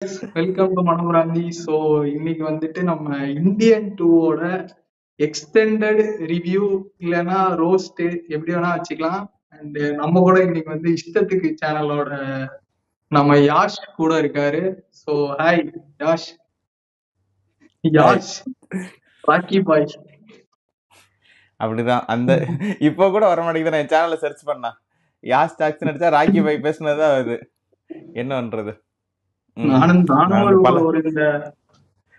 Welcome to மனோபிராந்தி. So இன்னைக்கு வந்துட்டு நம்ம இந்தியன் டூவோட எக்ஸ்டெண்டட் ரிவ்யூ இல்லைன்னா ரோஸ்ட் எப்படி வேணா வச்சுக்கலாம். அண்ட் நம்ம கூட இன்னைக்கு வந்து இஷ்டத்துக்கு சேனலோட நம்ம யாஷ் கூட இருக்காரு. So hi Yash. Yash Rocky Bhai. அப்படிதான் அந்த இப்போ கூட வர மாட்டேங்குது. நான் என் சேனல்ல சர்ச் பண்ணா யாஸ் டாக்ஸ் நடிச்சா ராக்கி பாய் பேசுனதுதான் வருது. என்ன பண்றது? நானும் பல ஒரு இந்த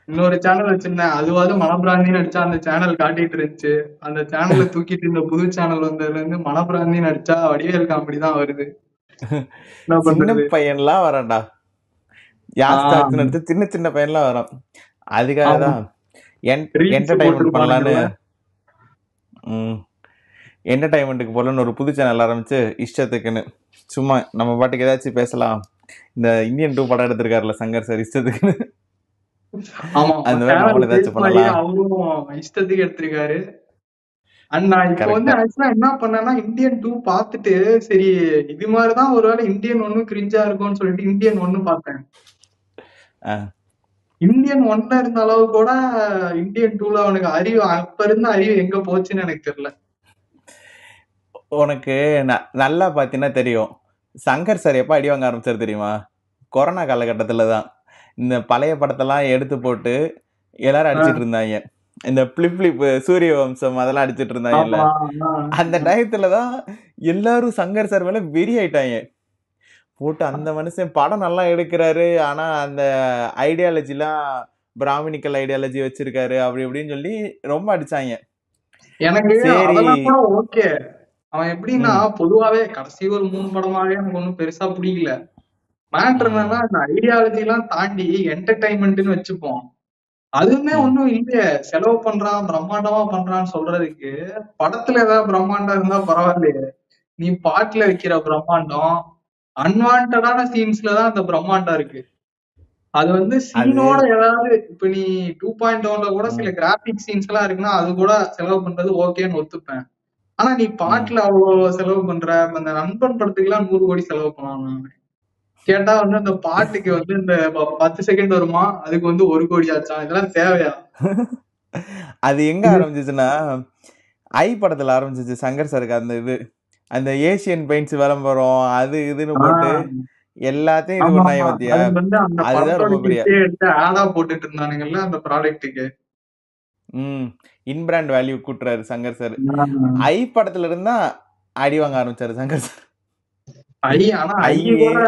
இன்னொரு சேனல் வச்சிருந்தேன். அதுவாது மனப்பிராந்தி நடிச்சா அந்த சேனல் காட்டிட்டு இருந்துச்சு. அந்த சேனலை தூக்கிட்டு இந்த புது சேனல் வந்ததுல இருந்து மனப்பிராந்தி நடிச்சா வடிவேல் காமெடி தான் வருது. என்ன சின்ன பண்றது? பையன்லாம் வரண்டா. யாஸ் டாக்ஸ் நடிச்சா சின்ன சின்ன பையன்லாம் வரும். அதுக்காக தான் என்டர்டைன்மெண்ட் பண்ணலான்னு என்டர்டைன்மெண்ட்டுக்கு போலன்னு ஒரு புது சேனல் ஆரம்பிச்சு இஷ்டத்துக்குன்னு சும்மா நம்ம பாட்டுக்கு ஏதாச்சும் பேசலாம். இந்த இந்தியன் 2 படம் எடுத்திருக்காருல சங்கர் சார், இஷ்டத்துக்குன்னு அந்த மாதிரி நம்மளும் ஏதாச்சும் பண்ணலாம். அவரும் இஷ்டத்துக்கு எடுத்திருக்காரு. அண்ணா இப்ப வந்து ஆக்சுவலா என்ன பண்ணேன்னா இந்தியன் 2 பார்த்துட்டு சரி இது மாதிரிதான் ஒருவேளை இந்தியன் 1 கிரிஞ்சா இருக்கும்னு சொல்லிட்டு இந்தியன் 1 பார்த்தேன். இந்தியன் 1 இருந்த அளவு கூட இந்தியன் 2ல அவனுக்கு அறிவு அப்ப இருந்த அறிவு எங்க போச்சுன்னு எனக்கு தெரியல. உனக்கு நல்லா பாத்தீங்கன்னா தெரியும், சங்கர் சார் எப்ப அடி வாங்க ஆரம்பிச்சாரு தெரியுமா? கொரோனா காலகட்டத்துல தான். இந்த பழைய படத்தெல்லாம் எடுத்து போட்டு எல்லாரும் அடிச்சிட்டு இருந்தாங்க. இந்த பிளிப் சூரிய வம்சம் அதெல்லாம் அடிச்சிட்டு இருந்தாங்கல்ல, அந்த டயத்துலதான் எல்லாரும் சங்கர் சார் மேல வெறி ஆயிட்டாங்க. போட்டு அந்த மனுஷன் படம் நல்லா எடுக்கிறாரு, ஆனா அந்த ஐடியாலஜி எல்லாம் பிராமணிக்கல் ஐடியாலஜி வச்சிருக்காரு அப்படி இப்படின்னு சொல்லி ரொம்ப அடிச்சாங்க. எனக்கு அதெல்லாம் கூட ஓகே. அவன் எப்படின்னா பொதுவாவே கடைசி ஒரு 3 படமாவே எனக்கு ஒன்னும் பெருசா பிடிக்கல. மேட்டர் என்னன்னா இந்த ஐடியாலஜி எல்லாம் தாண்டி என்டர்டைன்மெண்ட்னு வச்சுப்போம். அதுவுமே ஒண்ணும் இல்லையே. செலவு பண்றான் பிரம்மாண்டமா பண்றான்னு சொல்றதுக்கு படத்துல ஏதாவது பிரம்மாண்டம் இருந்தா பரவாயில்லையே. நீ பாட்டுல வைக்கிற பிரம்மாண்டம் அன்வான்டான சீன்ஸ்லதான் அந்த பிரம்மாண்டம் இருக்கு. அது வந்து சீனோட ஏதாவது இப்ப நீ 2.1ல கூட சில கிராபிக் சீன்ஸ் எல்லாம் இருக்குன்னா அது கூட செலவு பண்றது ஓகேன்னு ஒத்துப்பேன். ஆனா நீ பாட்டுல அவ்வளவு செலவு பண்ற. அந்த நண்பன் படத்துக்கு எல்லாம் 100 கோடி செலவு பண்ணுவாங்க. கேட்டா வந்து அந்த பாட்டுக்கு வந்து இந்த 10 செகண்ட் வருமா, அதுக்கு வந்து 1 கோடி ஆச்சா? இதெல்லாம் தேவையா? அது எங்க ஆரம்பிச்சிச்சுன்னா ஐ படத்துல ஆரம்பிச்சிச்சு. சங்கர் சாருக்கு அந்த இது அந்த ஏசியன் பெயிண்ட்ஸ் விளம்பரம் அது இதுன்னு போட்டு எல்லாத்தையும் இது பண்ணாங்க பாத்தியா? அதுதான் ரொம்ப பெரிய ஆடா போட்டுட்டு இருந்தானுங்கல்ல அந்த ப்ராடக்ட்டுக்கு. இன்பிராண்ட் வேல்யூ கூட்டுறாரு சங்கர் சார். ஐ படத்துல இருந்தா அடி வாங்க ஆரம்பிச்சாரு சங்கர் சார். ஆனா ஐ கூட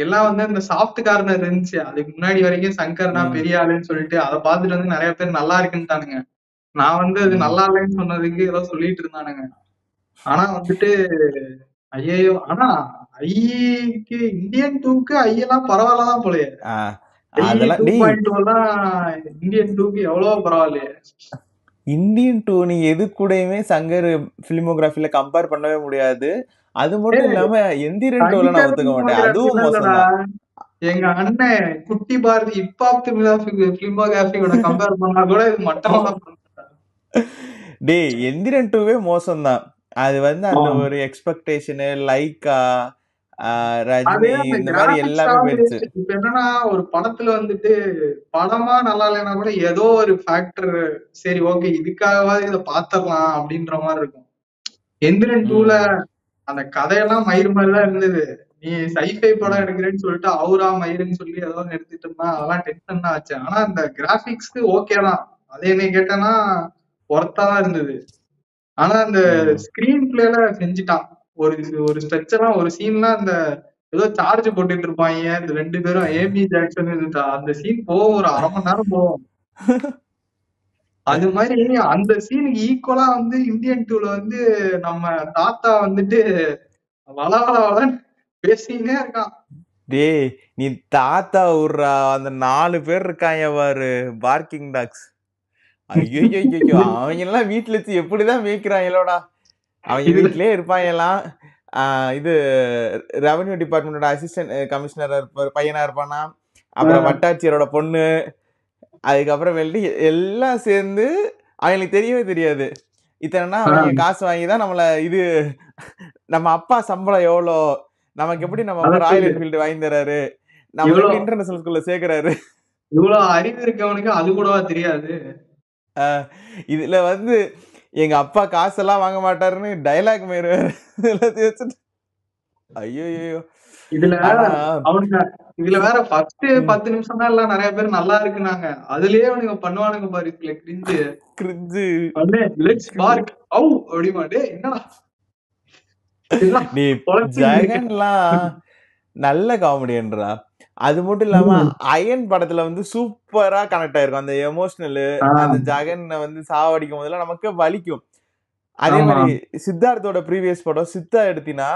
எல்லாம் வந்து இந்த சாஃப்ட் கார்னர் இருந்துச்சு. அதுக்கு முன்னாடி வரைக்கும் சங்கர்னா பெரிய ஆளுன்னு சொல்லிட்டு அதை பார்த்துட்டு வந்து நிறைய பேர் நல்லா இருக்குன்னுட்டானுங்க. நான் வந்து அது நல்லா இல்லைன்னு சொன்னதுக்கு ஏதோ சொல்லிட்டு இருந்தானுங்க. ஆனா வந்துட்டு ஐயோ, ஆனா ஐக்கு இந்தியன் 2க்கு ஐயெல்லாம் பரவாயில்லதான் போலயே. இந்தியன் 2க்கு எவ்வளவு பரவாயில்லையே. இந்தியன் 2 நீ எது கூடயுமே சங்கர் பிலிமோகிராஃபில கம்பேர் பண்ணவே முடியாது. அது மட்டும் இல்லாம எந்திரன் 2ல நான் ஒத்துக்க மாட்டேன், அதுவும் மோசம்தான். எங்க அண்ணன் குட்டி பாரதி இப்பாப்து பிலிமோகிராஃபியோட கம்பேர் பண்ணா கூட இது மட்டமா தான். டேய் எந்திரன் 2வே மோசம்தான். அது வந்து அந்த ஒரு எக்ஸ்பெக்டேஷனு லைக்கா ரஜினி இந்த மாதிரி எல்லாமே போயிடுச்சு. இப்ப என்னன்னா ஒரு படத்துல வந்துட்டு படமா நல்லா இல்லைன்னா கூட ஏதோ ஒரு ஃபேக்டர் சரி ஓகே இதுக்காகவாது இதை பாத்திரலாம் அப்படின்ற மாதிரி இருக்கும். எந்திரன் 2ல அந்த கதையெல்லாம் மயிறு மாதிரிதான் இருந்தது. நீ சைஃபை படம் எடுக்கிறேன்னு சொல்லிட்டு அவுரா மயிருன்னு சொல்லி ஏதோ எடுத்துட்டு இருந்தா அதெல்லாம் டென்ஷன் தான் ஆச்சு. ஆனா இந்த கிராபிக்ஸ்க்கு ஓகே தான். அதே என்ன கேட்டேன்னா ஒர்த்தா தான் இருந்தது. ஆனா அந்த ஸ்கிரீன் பிளேல செஞ்சுட்டான். ஒரு ஸ்ட்ரெச்செல்லாம் ஒரு சீன்லாம் இந்த ஏதோ சார்ஜ் போட்டுட்டு இருப்பாங்க இந்த 2 பேரும் ஏமி ஜாக்சன் அந்த சீன் போகும், ஒரு 1/2 மணி நேரம் போகும். அது மாதிரி அந்த சீனுக்கு ஈக்குவலா வந்து இந்தியன் 2ல வந்து நம்ம தாத்தா வந்துட்டு வளவளன்னு பேசினே இருக்கான். டேய் நீ தாத்தா விடுறா, அந்த 4 பேர் இருக்காங்க பாரு பார்க்கிங் டாக்ஸ். ஐயோ அவங்க எல்லாம் வீட்டுல வச்சு எப்படிதான் மேய்க்கிறாங்களோடா. அவங்க வீட்லயே இருப்பாங்கலாம். இது ரெவன்யூ டிபார்ட்மெண்டோட அசிஸ்டன்ட் கமிஷனர் பையனா இருப்பானா, அப்புறம் வட்டாட்சியரோட பொண்ணு, அதுக்கப்புறம் எல்லாம் சேர்ந்து அவங்களுக்கு தெரியவே தெரியாது. இத்தனைனா அவங்க காசு வாங்கிதான் நம்மள இது நம்ம அப்பா சம்பளம் எவ்வளோ, நமக்கு எப்படி நம்ம அப்பா ராயல் என்ஃபீல்டு வாங்கி தராரு, நம்ம இவ்வளவு எப்படி இன்டர்நேஷனல் ஸ்கூல்ல சேர்க்கிறாரு. இவ்வளவு அறிவு இருக்கவனுக்கு அது கூடவா தெரியாது? இதுல வந்து எங்க அப்பா காசெல்லாம் வாங்க மாட்டாருன்னு டைலாக் மாரி எல்லாத்தையும் வச்சுட்டு ஐயோ. இதுல ஆனா அவனுங்க இதுல வேற ஃபர்ஸ்ட் 10 நிமிஷம் தான் எல்லாம் நிறைய பேர் நல்லா இருக்குனாங்க. அதுலயே அவனுங்க பண்ணுவானுங்க பாரு கிரிஞ்சு. கிரிஞ்சு லெட்ஸ் பார்க் அவு அப்படிமா. டேய் என்னடா இதெல்லாம் நீ குழப்பிட்டு இருக்க. ஜெகன்லாம் நல்ல காமெடியன்றா. அது மட்டும் இல்லாம அயன் படத்துல வந்து சூப்பரா கனெக்ட் ஆயிருக்கும். அந்த எமோஷனலு அந்த ஜெகனை வந்து சாவடிக்கும் போதெல்லாம் நமக்கு வலிக்கும். அதே ஆமா மாதிரி சித்தார்த்தோட ப்ரீவியஸ் படம் சித்தா எடுத்தினா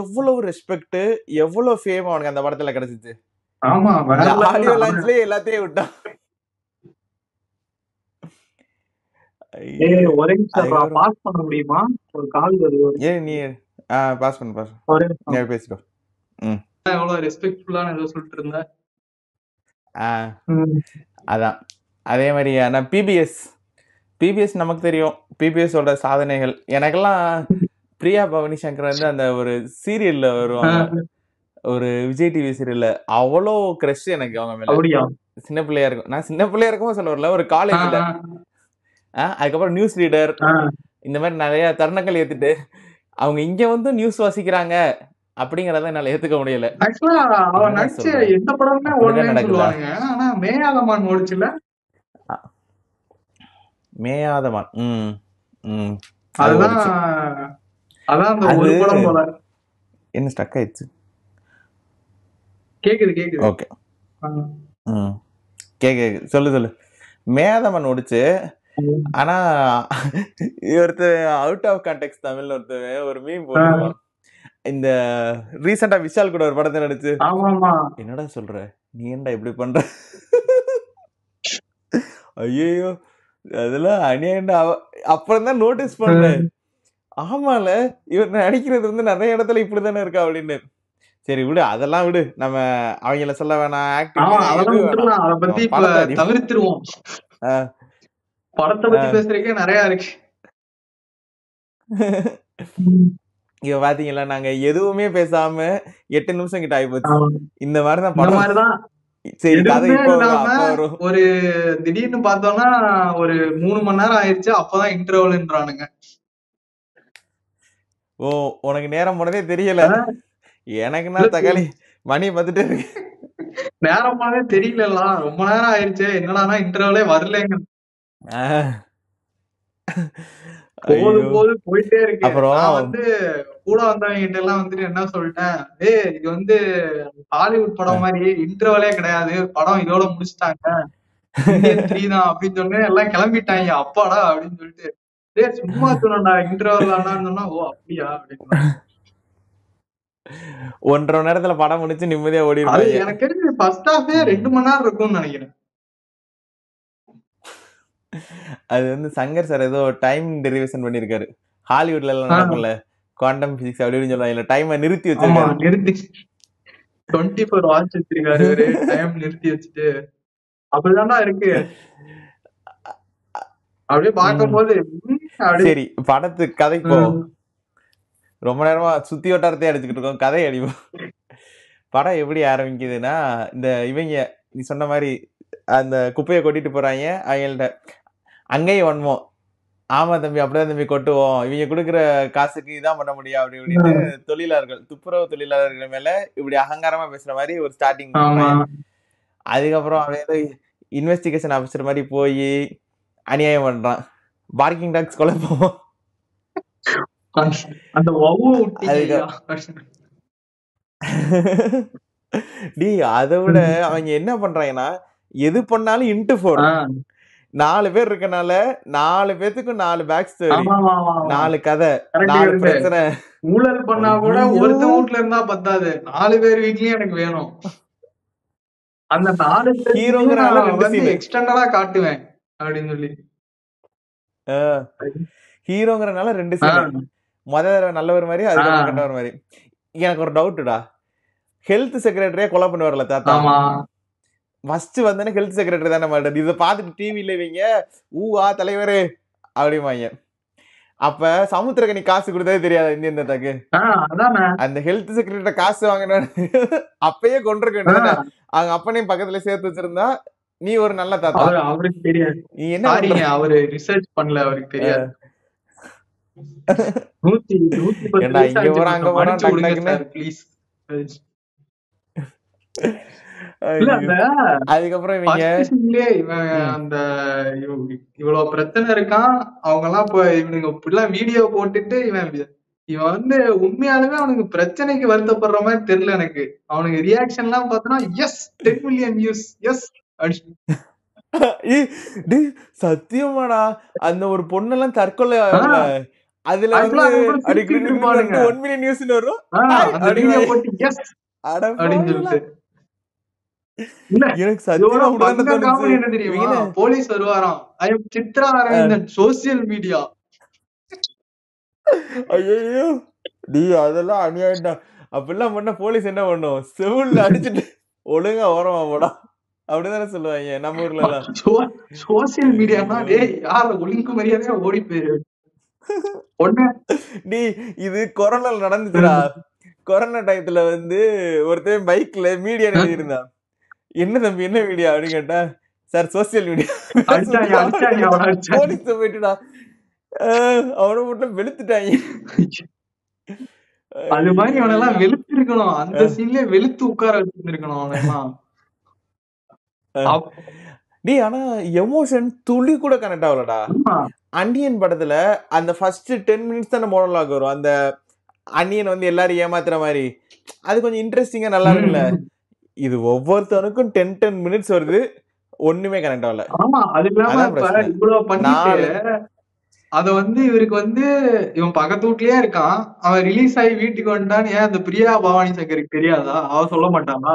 எவ்வளவு ரெஸ்பெக்ட் எவ்வளவு ஃபேம் அவனுக்கு அந்த படத்துல கிடைச்சிச்சு. ஆமா வேற இந்த level ஆடியோ அவன். லான்ச்லயே எல்லாத்தையும் விட்டான். ஏய் ஒரே நிமிஷம் அதுக்கப்புறம் பாஸ் பண்ண முடியுமா? ஒரு கால் வருது. ஏன் நீ பாஸ் பண்ணு ஒரே நிமிஷம். நீ பேசிக்கோ. எவ்வளவு ரெஸ்பெக்ட்ஃபுல்லான ஏதோ சொல்லிட்டு இருந்தேன். அதான் அதே மாதிரி நான் பிபிஎஸ் நமக்கு தெரியும். பிபிஎஸ் ஓட சாதனைகள் எனக்கெல்லாம் பிரியா பவானி சங்கர் வந்து அந்த ஒரு சீரியல்ல வருவாங்க, ஒரு விஜய் டிவி சீரியல்ல. அவ்வளோ கிரஷ் எனக்கு அவங்க மேல. அப்படியா? சின்ன பிள்ளையா இருக்கும், நான் சின்ன பிள்ளையா இருக்கும் சொல்ல வரல, ஒரு காலேஜ்ல. அதுக்கப்புறம் நியூஸ் ரீடர் இந்த மாதிரி நிறைய தருணங்கள் ஏத்துட்டு அவங்க இங்க வந்து நியூஸ் வாசிக்கிறாங்க அப்படிங்கறத என்னால ஏத்துக்க முடியல. ஆக்சுவலா அவன் நடிச்ச எந்த படமே ஓடலன்னு சொல்லுவாங்க. ஆனா மேயாதமான் ஓடிச்சுல. மேயாதமான் அதுதான் அதான் அந்த ஒரு படம் போல. என்ன ஸ்டக் ஆயிடுச்சு? கேக்குது. ஓகே கேக்குது, சொல்லு. மேயாதமான் ஓடிச்சு. ஆனா ஒருத்தர் அவுட் ஆஃப் கான்டெக்ட் தமிழ்ல ஒருத்தர் ஒரு மீம் போட்டுருவான். இந்த ரீசெண்டா விஷால் கூட ஒரு படத்தை நடிச்சு, என்னடா சொல்ற நீ, ஏன்டா இப்படி பண்ற? ஐயோ அதெல்லாம் அநியாயம்டா. அப்புறம் தான் நோட்டீஸ் பண்றேன், ஆமால இவர் நடிக்கிறது வந்து நிறைய இடத்துல இப்படிதானே இருக்கா அப்படின்னு. சரி விடு, அதெல்லாம் விடு, நம்ம அவங்கள சொல்ல வேணாம். அதை பத்தி தவிர்த்துருவோம். படத்தை பத்தி பேசுறதுக்கே நிறைய இருக்கு. இங்க பாத்தீங்களா, நாங்க எதுவுமே பேசாம 8 நிமிஷம் கிட்ட ஆகி போச்சு. இந்த மாதிரிதான் படம். சரி கதை இப்போ ஒரு திடீர்னு பார்த்தோம்னா ஒரு 3 மணி நேரம் ஆயிடுச்சு, அப்பதான் இன்டர்வல்ன்றானுங்க. ஓ உனக்கு நேரம் போனதே தெரியல. எனக்குன்னா தக்காளி மணி பார்த்துட்டே இருக்கு, நேரம் போனதே தெரியல. ரொம்ப நேரம் ஆயிடுச்சு, என்னடானா இன்டர்வலே வரலங்க. போயிட்டே இருக்கு. அப்புறம் நான் வந்து கூட வந்தவங்க கிட்ட எல்லாம் வந்துட்டு என்ன சொல்லிட்டேன், இது வந்து ஹாலிவுட் படம் மாதிரி இன்டர்வலே கிடையாது, படம் இதோட முடிச்சுட்டாங்க, இந்தியன் 3 தான் அப்படின்னு சொன்னேன். எல்லாம் கிளம்பிட்டாங்க. அப்பாடா அப்படின்னு சொல்லிட்டு, சும்மா சொன்னா இன்டர்வல் சொன்னா, ஓ அப்படியா அப்படின்னு. 1.5 மணி நேரத்துல படம் முடிச்சு நிம்மதியா ஓடிடுவாங்க. எனக்கு தெரிஞ்சு ஃபர்ஸ்ட் ஹாஃபே 2 மணி நேரம் இருக்கும்னு நினைக்கிறேன். அது வந்து சங்கர் சார் ஏதோ டைம் டெரிவேஷன் பண்ணிருக்காரு. ஹாலிவுட்ல எல்லாம் நடக்கும்ல, குவாண்டம் பிசிக்ஸ் அப்படின்னு சொல்லுவாங்க, டைமை நிறுத்தி வச்சிருக்காரு. நிறுத்தி 24 வாட்ச் வச்சிருக்காரு, டைம் நிறுத்தி வச்சுட்டு. அப்படிதான்டா இருக்கு. அப்படியே பார்க்கும்போது சரி படத்து கதை போ. ரொம்ப நேரமா சுத்தி வட்டாரத்தையே அடிச்சுக்கிட்டு இருக்கோம், கதை அடிப்போம். படம் எப்படி ஆரம்பிக்குதுன்னா, இந்த இவங்க நீ சொன்ன மாதிரி அந்த குப்பையை கொட்டிட்டு போறாங்க அவங்கள்ட்ட. அங்கேயும் வன்மோம், ஆமா தம்பி அப்படிதான் தம்பி கொட்டுவோம், இவங்க கொடுக்குற காசுக்கு இதான் பண்ண முடியும் அப்படி இப்படின்னு தொழிலாளர்கள், துப்புரவு தொழிலாளர்கள் மேல இப்படி அகங்காரமா பேசுற மாதிரி ஒரு ஸ்டார்டிங். அதுக்கப்புறம் அவன் இன்வெஸ்டிகேஷன் ஆஃபீஸர் மாதிரி போய் அநியாயம் பண்றான். பார்க்கிங் டாக்ஸ் கொலை போவோம். அதை விட அவங்க என்ன பண்றாங்கன்னா, எது பண்ணாலும் இன்ட்டு 4. 4 பேர் இருக்கனால 4 பேத்துக்கு 4 பேக் ஸ்டோரி, 4 கதை, 4 பிரச்சனை. ஊழல் பண்ணா கூட ஒருத்த வீட்ல இருந்தா பத்தாது, 4 பேர் வீட்லயும் எனக்கு வேணும். அந்த 4 ஹீரோங்கறனால 2 சீன் எக்ஸ்டெண்டடா காட்டுவேன் அப்படின்னு சொல்லி. ஹீரோங்கறனால 2 சீன், முதல்ல நல்லவர் மாதிரி, அதுக்கப்புறம் கெட்டவர் மாதிரி. எனக்கு ஒரு டவுட்டுடா, ஹெல்த் செக்ரட்டரியா கொலை பண்ணுவார்ல தாத்தா, ஃபர்ஸ்ட் வந்தோடனே ஹெல்த் செக்ரட்டரி தானே மாட்டார். இதை பார்த்துட்டு டிவியில இவங்க ஊவா தலைவரே அப்படிமாங்க. அப்ப சமுத்திரக்கனி காசு கொடுத்ததே தெரியாது இந்தியன் தாத்தாக்கு. அதானே அந்த ஹெல்த் செக்ரட்டரி காசு வாங்கின அப்பயே கொண்டிருக்க வேண்டியதானே. அவங்க அப்பனையும் பக்கத்துல சேர்த்து வச்சிருந்தா நீ ஒரு நல்ல தாத்தா. அவருக்கு தெரியாது. நீ என்ன சாரிங்க, அவரு ரிசர்ச் பண்ணல, அவருக்கு தெரியாது. 110 ஏண்டா இங்க போறான் அங்க போறான் டக்கு டக்குன்னு. ப்ளீஸ். அதுக்கப்புறம் இவங்க இவன் அந்த இவ்வளவு பிரச்சனை இருக்கான், அவங்க எல்லாம் இப்ப இவனுங்க இப்படிலாம் வீடியோ போட்டுட்டு இவன் வந்து உண்மையாலுமே அவனுக்கு பிரச்சனைக்கு வருத்தப்படுற மாதிரி தெரியல எனக்கு. அவனுக்கு ரியாக்ஷன் எல்லாம் பார்த்தோன்னா எஸ் 10 மில்லியன் வியூஸ் எஸ் சத்தியமாடா. அந்த ஒரு பொண்ணெல்லாம் தற்கொலை அதுல வந்து 1 மில்லியன் நியூஸ் வரும். எனக்கு சத்தியமா என்ன தெரியுமா, போலீஸ் வருவாராம், ஐ அம் சித்ரா அரவிந்தன் சோசியல் மீடியா. ஐயோ டி அதெல்லாம் அநியாயம்டா. அப்படிலாம் பண்ண போலீஸ் என்ன பண்ணும், செவுல்ல அடிச்சுட்டு ஒழுங்கா ஓரமா போடா அப்படிதானே சொல்லுவாங்க நம்ம ஊர்ல எல்லாம். சோசியல் மீடியானா டேய் யார ஒழுங்கு மரியாதையா ஓடி போயிரு. டி இது கொரோனால நடந்துச்சுடா. கொரோனா டயத்துல வந்து ஒருத்தன் பைக்ல மீடியா எழுதியிருந்தான். என்ன தம்பி என்ன மீடியா அப்படின்னு கேட்டா, சார் சோசியல் மீடியா. போலீஸ் போயிட்டுடா அவனை மட்டும் வெளுத்துட்டாங்க. அது மாதிரி அவனெல்லாம் வெளுத்து இருக்கணும், அந்த சீன்ல வெளுத்து உட்கார வச்சிருக்கணும் அவனெல்லாம். ஆனா எமோஷன் துளி கூட கனெக்ட் ஆகலடா. அன்னியன் படத்துல அந்த ஃபர்ஸ்ட் 10 மினிட்ஸ் தானே மோனோலாக் வரும், அந்த அன்னியன் வந்து எல்லாரும் ஏமாத்துற மாதிரி. அது கொஞ்சம் இன்ட்ரெஸ்டிங்கா நல்லா இருக்குல்ல. இது ஒவ்வொருத்தனுக்கும் 10 மினிட்ஸ் வருது, ஒண்ணுமே கனெக்ட் ஆகல. ஆமா, அது இல்லாம இவ்வளவு பண்ணிட்டு அத வந்து இவருக்கு வந்து இவன் பக்கத்து வீட்லயே இருக்கான், அவன் ரிலீஸ் ஆகி வீட்டுக்கு வந்துட்டான். ஏன் அந்த பிரியா பவானி சங்கருக்கு தெரியாதா? அவ சொல்ல மாட்டானா?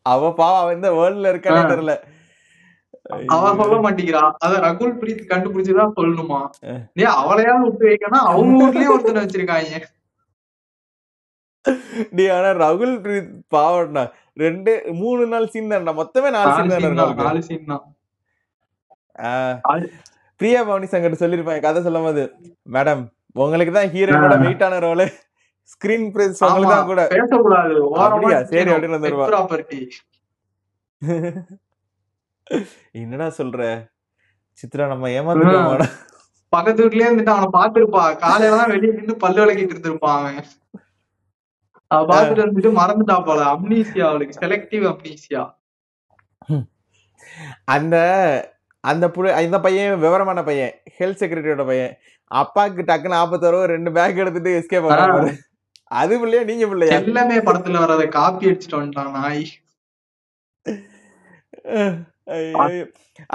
அவ பாவம் அவ இந்த வேர்ல்ட்ல இருக்கானே தெரியல, அவ சொல்ல மாட்டேங்கிறா. அத ரகுல் பிரீத் கண்டுபிடிச்சுதான் சொல்லணுமா? ஏன் அவளையாவது விட்டு வைக்கணும், அவங்க வீட்லயே ஒருத்தனை வச்சிருக்காங்க. ஆனா ரகுல் பிரீத் பாவம்டா, 2-3 நாள் சீன் தான்டா, மொத்தமே 4 சீன் தானே. 4 சீன் தான். பிரியா பவானி சங்கர் சொல்லிருப்பாங்க கதை சொல்லும் போது, மேடம் உங்களுக்கு தான் ஹீரோனோட வெயிட்டான ரோல், ஸ்கிரீன் பிரைஸ் உங்களுக்கு தான் கூட பேசக்கூடாது, அப்படியா சரி அப்படின்னு வந்துருவா. என்னடா சொல்ற சித்ரா, நம்ம ஏமாத்திட்டோம். பக்கத்து வீட்லயே இருந்துட்டு அவனை பாத்துருப்பா, காலையில தான் வெளியே நின்று பல்லு விளக்கிட்டு இருந்திருப்பான் அவன். அவ பாத்துட்டு வந்துட்டு மறந்துட்டா போல, அம்னீசியா அவளுக்கு, செலக்டிவ் அம்னீசியா. அந்த பையன் விவரமான பையன், ஹெல்த் செக்ரட்டரியோட பையன், அப்பாக்கு டக்குன்னு 2 பேக் எடுத்துட்டு எஸ்கேப் ஆகுறாரு. அது பிள்ளையா நீங்க பிள்ளையா? எல்லாமே படத்துல வரத காப்பி அடிச்சுட்டு வந்துட்டான் நாய்.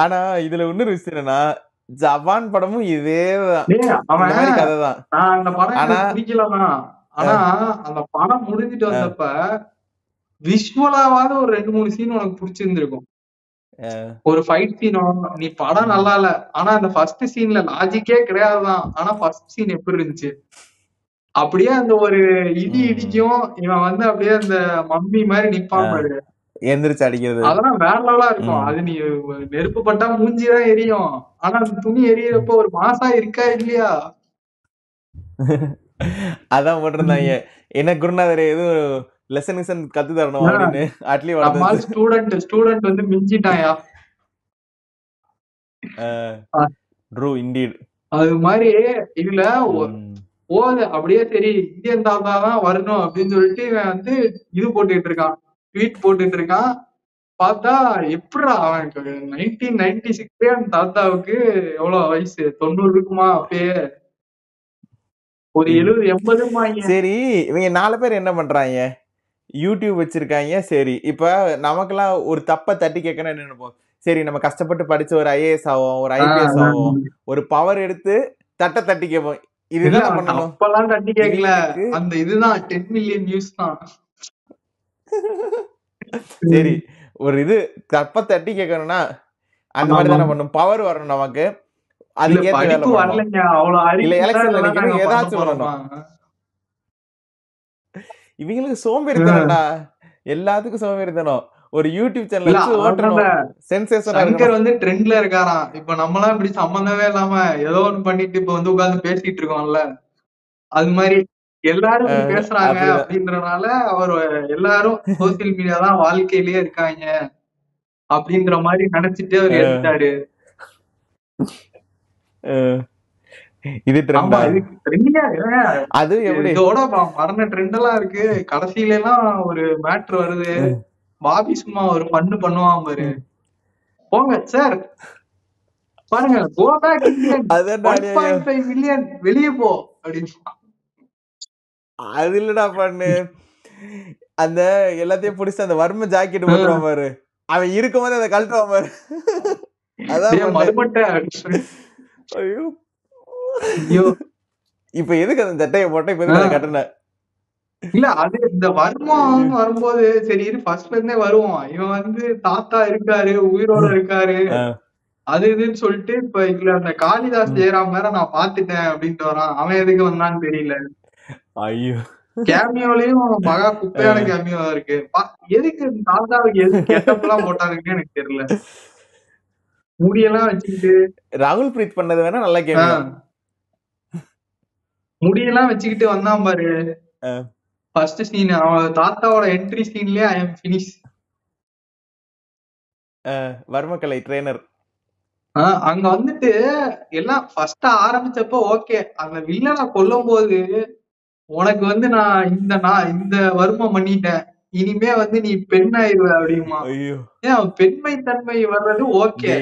ஆனா இதுல இன்னொரு விஷயம் என்னன்னா, ஜவான் படமும் இதேதான் கதைதான். அந்த படம் பிடிக்கலதான், ஆனா அந்த படம் முடிஞ்சிட்டு வந்தப்ப விஷுவலாவது ஒரு 2-3 சீன் உனக்கு பிடிச்சிருந்திருக்கும். ஒரு ஃபைட் சீனோ, நீ படம் நல்லா இல்ல, ஆனா அந்த ஃபர்ஸ்ட் சீன்ல லாஜிக்கே கிடையாதுதான், ஆனா ஃபர்ஸ்ட் சீன் எப்படி இருந்துச்சு, அப்படியே அந்த ஒரு இடிக்கும், இவன் வந்து அப்படியே அந்த மம்மி மாதிரி நிப்பான் பாரு, எந்திரிச்சு அடிக்கிறது, அதெல்லாம் வேற லெவலா இருக்கும். அது நீ நெருப்பு பட்டா மூஞ்சிதான் எரியும், ஆனா அந்த துணி எரியறப்ப ஒரு மாசா இருக்கா இல்லையா? அதான் போட்டிருந்தாங்க, என்ன குருநாதர் எதுவும் லெசன் கத்து தரணும் அப்படின்னு. அட்லி ஸ்டூடண்ட் வந்து மிஞ்சிட்டாயா? True indeed. அது மாதிரி இதுல அப்படியே சரி இந்தியன் தாத்தா தான் வரணும் அப்படின்னு சொல்லிட்டு இவன் வந்து இது போட்டுட்டு இருக்கான், ட்வீட் போட்டுட்டு இருக்கான். பார்த்தா எப்படா அவனுக்கு 1996 அந்த தாத்தாவுக்கு எவ்வளவு வயசு, 90 இருக்குமா அப்பயே, ஒரு 70-80. சரி, இவங்க 4 பேர் என்ன பண்றாங்க, யூடியூப் வச்சிருக்காங்க. சரி, இப்ப நமக்கெல்லாம் ஒரு தப்ப தட்டி கேட்கணும் என்ன நினைப்போம், சரி நம்ம கஷ்டப்பட்டு படிச்ச ஒரு ஐஏஎஸ் ஆகும், ஒரு ஐபிஎஸ் ஆகும், ஒரு பவர் எடுத்து தட்டி கேட்போம். இதுதான் பண்ணணும். அப்பெல்லாம் தட்டி கேட்கல, அந்த இதுதான் 10 மில்லியன் வியூஸ் தான். சரி, ஒரு இது தப்ப தட்டி கேட்கணும்னா அந்த மாதிரி தானே பண்ணும், பவர் வரணும் நமக்கு, அதுக்கு ஏத்த வேலை பண்ணணும். இல்ல எலெக்ஷன்ல நிக்கணும், ஏதாச்சும் பண்ணணும். இவங்களுக்கு சோம்பேறித்தனம்டா, எல்லாத்துக்கும் சோம்பேறித்தனம். ஒரு யூடியூப் சேனல் இல்ல வச்சு அதனால ஓட்டணும், சென்சேஷனா சங்கர் இருக்கணும். வந்து ட்ரெண்ட்ல இருக்காராம். இப்ப நம்மலாம் இப்படி சம்பந்தமே இல்லாம ஏதோ ஒண்ணு பண்ணிட்டு இப்ப வந்து உட்கார்ந்து பேசிட்டு இருக்கோம்ல, அது மாதிரி எல்லாரும் இப்படி பேசுறாங்க அப்படிதான். அப்படின்றனால அவர் எல்லாரும் சோசியல் மீடியா தான் வாழ்க்கையிலேயே இருக்காங்க அப்படின்ற மாதிரி நினைச்சிட்டு அவர் எடுத்துட்டாரு. இது ஆமா ட்ரெண்டா? இது ட்ரெண்டியா அது எப்படி? இதோட மரண ட்ரெண்ட் எல்லாம் இருக்கு. கடைசியில எல்லாம் ஒரு மேட்ரு வருது. பாபி சும்மா ஒரு பண்ணுவான் பாரு. போங்க சார் பாருங்க, கோ பேக் இந்தியன் அதான் 1.5 மில்லியன் வெளியே போ அப்படின்னு. அது இல்லடா பண்ணு, அந்த எல்லாத்தையும் பிடிச்சி அந்த வர்ம ஜாக்கெட் போட்டுருவான் பாரு, அவன் இருக்கும் போது அதை கழட்டுவான் பாரு. அதான் மறுபட்ட. ஐயோ ஐயோ இப்ப எதுக்கு அந்த சட்டையை போட்ட, இப்ப எதுக்கு அதை கட்டின? இல்ல அது இந்த வர்மம் வரும்போது சரி ஃபர்ஸ்ட்ல இருந்தே வருவான். இவன் வந்து தாத்தா இருக்காரு, உயிரோட இருக்காரு, அது இதுன்னு சொல்லிட்டு இப்ப இதுல அந்த காளிதாஸ் ஜெயராம் வேற நான் பாத்துட்டேன் அப்படின்ட்டு வரான். அவன் எதுக்கு வந்தான்னு தெரியல. ஐயோ கேமியோலயும் மகா குப்பையான கேமியோ இருக்கு. எதுக்கு தாத்தாவுக்கு எதுக்கு கெட்டப் எல்லாம் போட்டாங்கன்னு எனக்கு தெரியல. முடியெல்லாம் வச்சுக்கிட்டு ராகுல் பிரீத் பண்ணது வேணா நல்லா கேமியோ. முடியெல்லாம் வச்சுக்கிட்டு வந்தான் பாரு ஃபர்ஸ்ட் சீன். அவன் தாத்தாவோட என்ட்ரி சீன்லயே ஐ எம் ஃபினிஷ். வர்மக்கலை ட்ரெய்னர் அங்க வந்துட்டு எல்லாம் ஃபர்ஸ்ட் ஆரம்பிச்சப்போ ஓகே, அந்த வில்லனை கொல்லும் போது உனக்கு வந்து நான் இந்த வர்மம் பண்ணிட்டேன், இனிமே வந்து நீ பெண் ஆயிடுவ அப்படிமா. ஏன் அவன் பெண்மை தன்மை வர்றது ஓகே,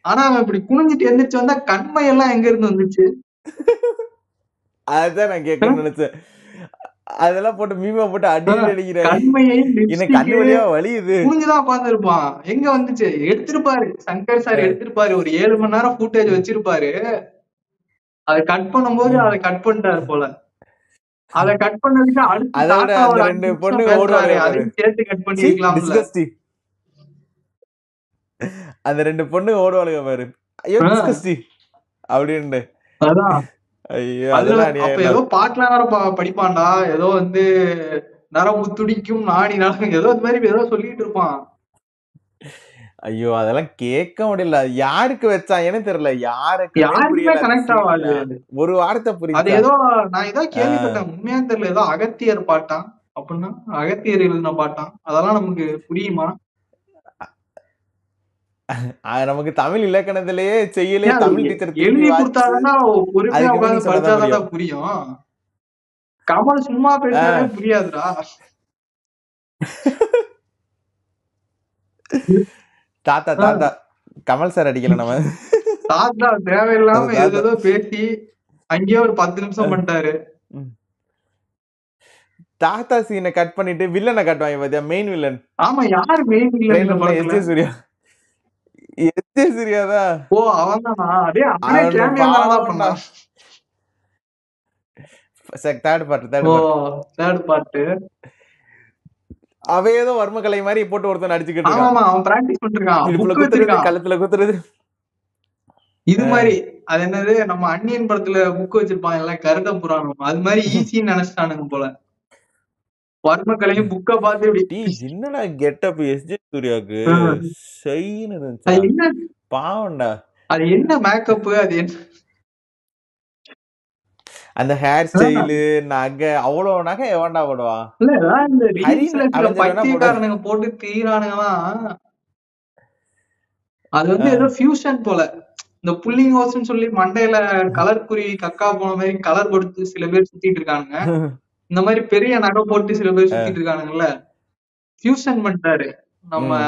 ஆனா அவன் இப்படி குனிஞ்சிட்டு எந்திரிச்சு வந்தா கண்மை எல்லாம் எங்க இருந்து வந்துச்சு? அதுதான் நான் கேட்கணும்னு நினைச்சேன். அதெல்லாம் போட்டு மீமா போட்டு அடிக்கிறேன். கண்மையை கண்ணு வழியா வலியுது, புரிஞ்சுதான் உட்கார்ந்து இருப்பான். எங்க வந்துச்சு? எடுத்திருப்பாரு சங்கர் சார், எடுத்திருப்பாரு ஒரு 7 மணி நேரம் ஃபுட்டேஜ் வச்சிருப்பாரு. அதை கட் பண்ணும்போது அதை கட் பண்ணிட்டாரு போல. அதை கட் பண்ணதுக்கு அடுத்து ரெண்டு பொண்ணு ஓடுவாரு, அதையும் சேர்த்து கட் பண்ணிருக்கலாம்ல. அந்த 2 பொண்ணு ஓடுவாளுங்க பாரு, ஐயோ டிஸ்கஸ்டி அப்படின்னு. அதான் அப்ப ஏதோ பாட்டுலாம் வேற படிப்பான்டா, ஏதோ வந்து நரம்பு துடிக்கும் நாடி நரம்பு ஏதோ இந்த மாதிரி ஏதோ சொல்லிட்டு இருப்பான். ஐயோ அதெல்லாம் கேட்க முடியல, யாருக்கு வச்சாங்கன்னு தெரியல, யாருக்குமே கனெக்ட் ஆகாது. ஒரு வார்த்தை புரியுது. அது ஏதோ நான் ஏதோ கேள்விப்பட்டேன், உண்மையா தெரியல, ஏதோ அகத்தியர் பாட்டான் அப்படின்னா, அகத்தியர் எழுதின பாட்டான். அதெல்லாம் நமக்கு புரியுமா? நமக்கு தமிழ் இலக்கணத்திலேயே செய்யலே தமிழ் டீச்சர் எழுதி கொடுத்தாங்கன்னா பொறுமையா உட்கார்ந்து படிச்சாதான் புரியும். கமல் சும்மா பேசினாலே புரியாதுடா. தாத்தா தாத்தா கமல் சார் அடிக்கல, நம்ம தாத்தா தேவையில்லாம ஏதோ பேசி அங்கேயே ஒரு 10 நிமிஷம் பண்ணிட்டாரு. தாத்தா சீனை கட் பண்ணிட்டு வில்லனை காட்டுவாங்க பாத்தியா, மெயின் வில்லன். ஆமா, யாரு main villain? S J Surya. S J சூர்யாதா? ஓ அவன்தானா? டேய் அவனே கேமியோ தான் பண்ணான். Third part. அவ ஏதோ வர்மக்கலை மாதிரி போட்டு ஒருத்தன் அடிச்சுக்கிட்டு இருக்கான். ஆமா அவன் பிராக்டிஸ் பண்ணிருக்கான், புக் வச்சிருக்கான், கழுத்துல குத்துறது. இது மாதிரி அது என்னது நம்ம அன்னியன் படத்துல புக் வச்சிருப்பான் எல்லாம் கருட புராணம், அது மாதிரி ஈஸின்னு நினைச்சிட்டானுங்க போல. வர்மக்கலையும் புக்க பார்த்து இப்படி என்னடா கெட்டப் எஸ் ஜே சூர்யாக்கு செய்யன்னு இருந்துச்சு. பாவம்டா, அது என்ன மேக்கப், அது என்ன அந்த ஹேர் ஸ்டைலு, நகை, அவ்வளவு நகை எவன்டா போடுவா? பைத்தியக்காரனுங்க போட்டு தீரானுங்கலாம். அது வந்து ஏதோ ஃபியூஷன் போல, இந்த புல்லிங் ஹவுஸ்ன்னு சொல்லி மண்டையில கலர் குறி கக்கா போன மாதிரி கலர் கொடுத்து சில பேர் சுத்திட்டு இருக்கானுங்க. இந்த மாதிரி பெரிய நகை போட்டு சில பேர் சுத்திட்டு இருக்கானுங்கல்ல, ஃபியூஷன் பண்ணிட்டாரு நம்ம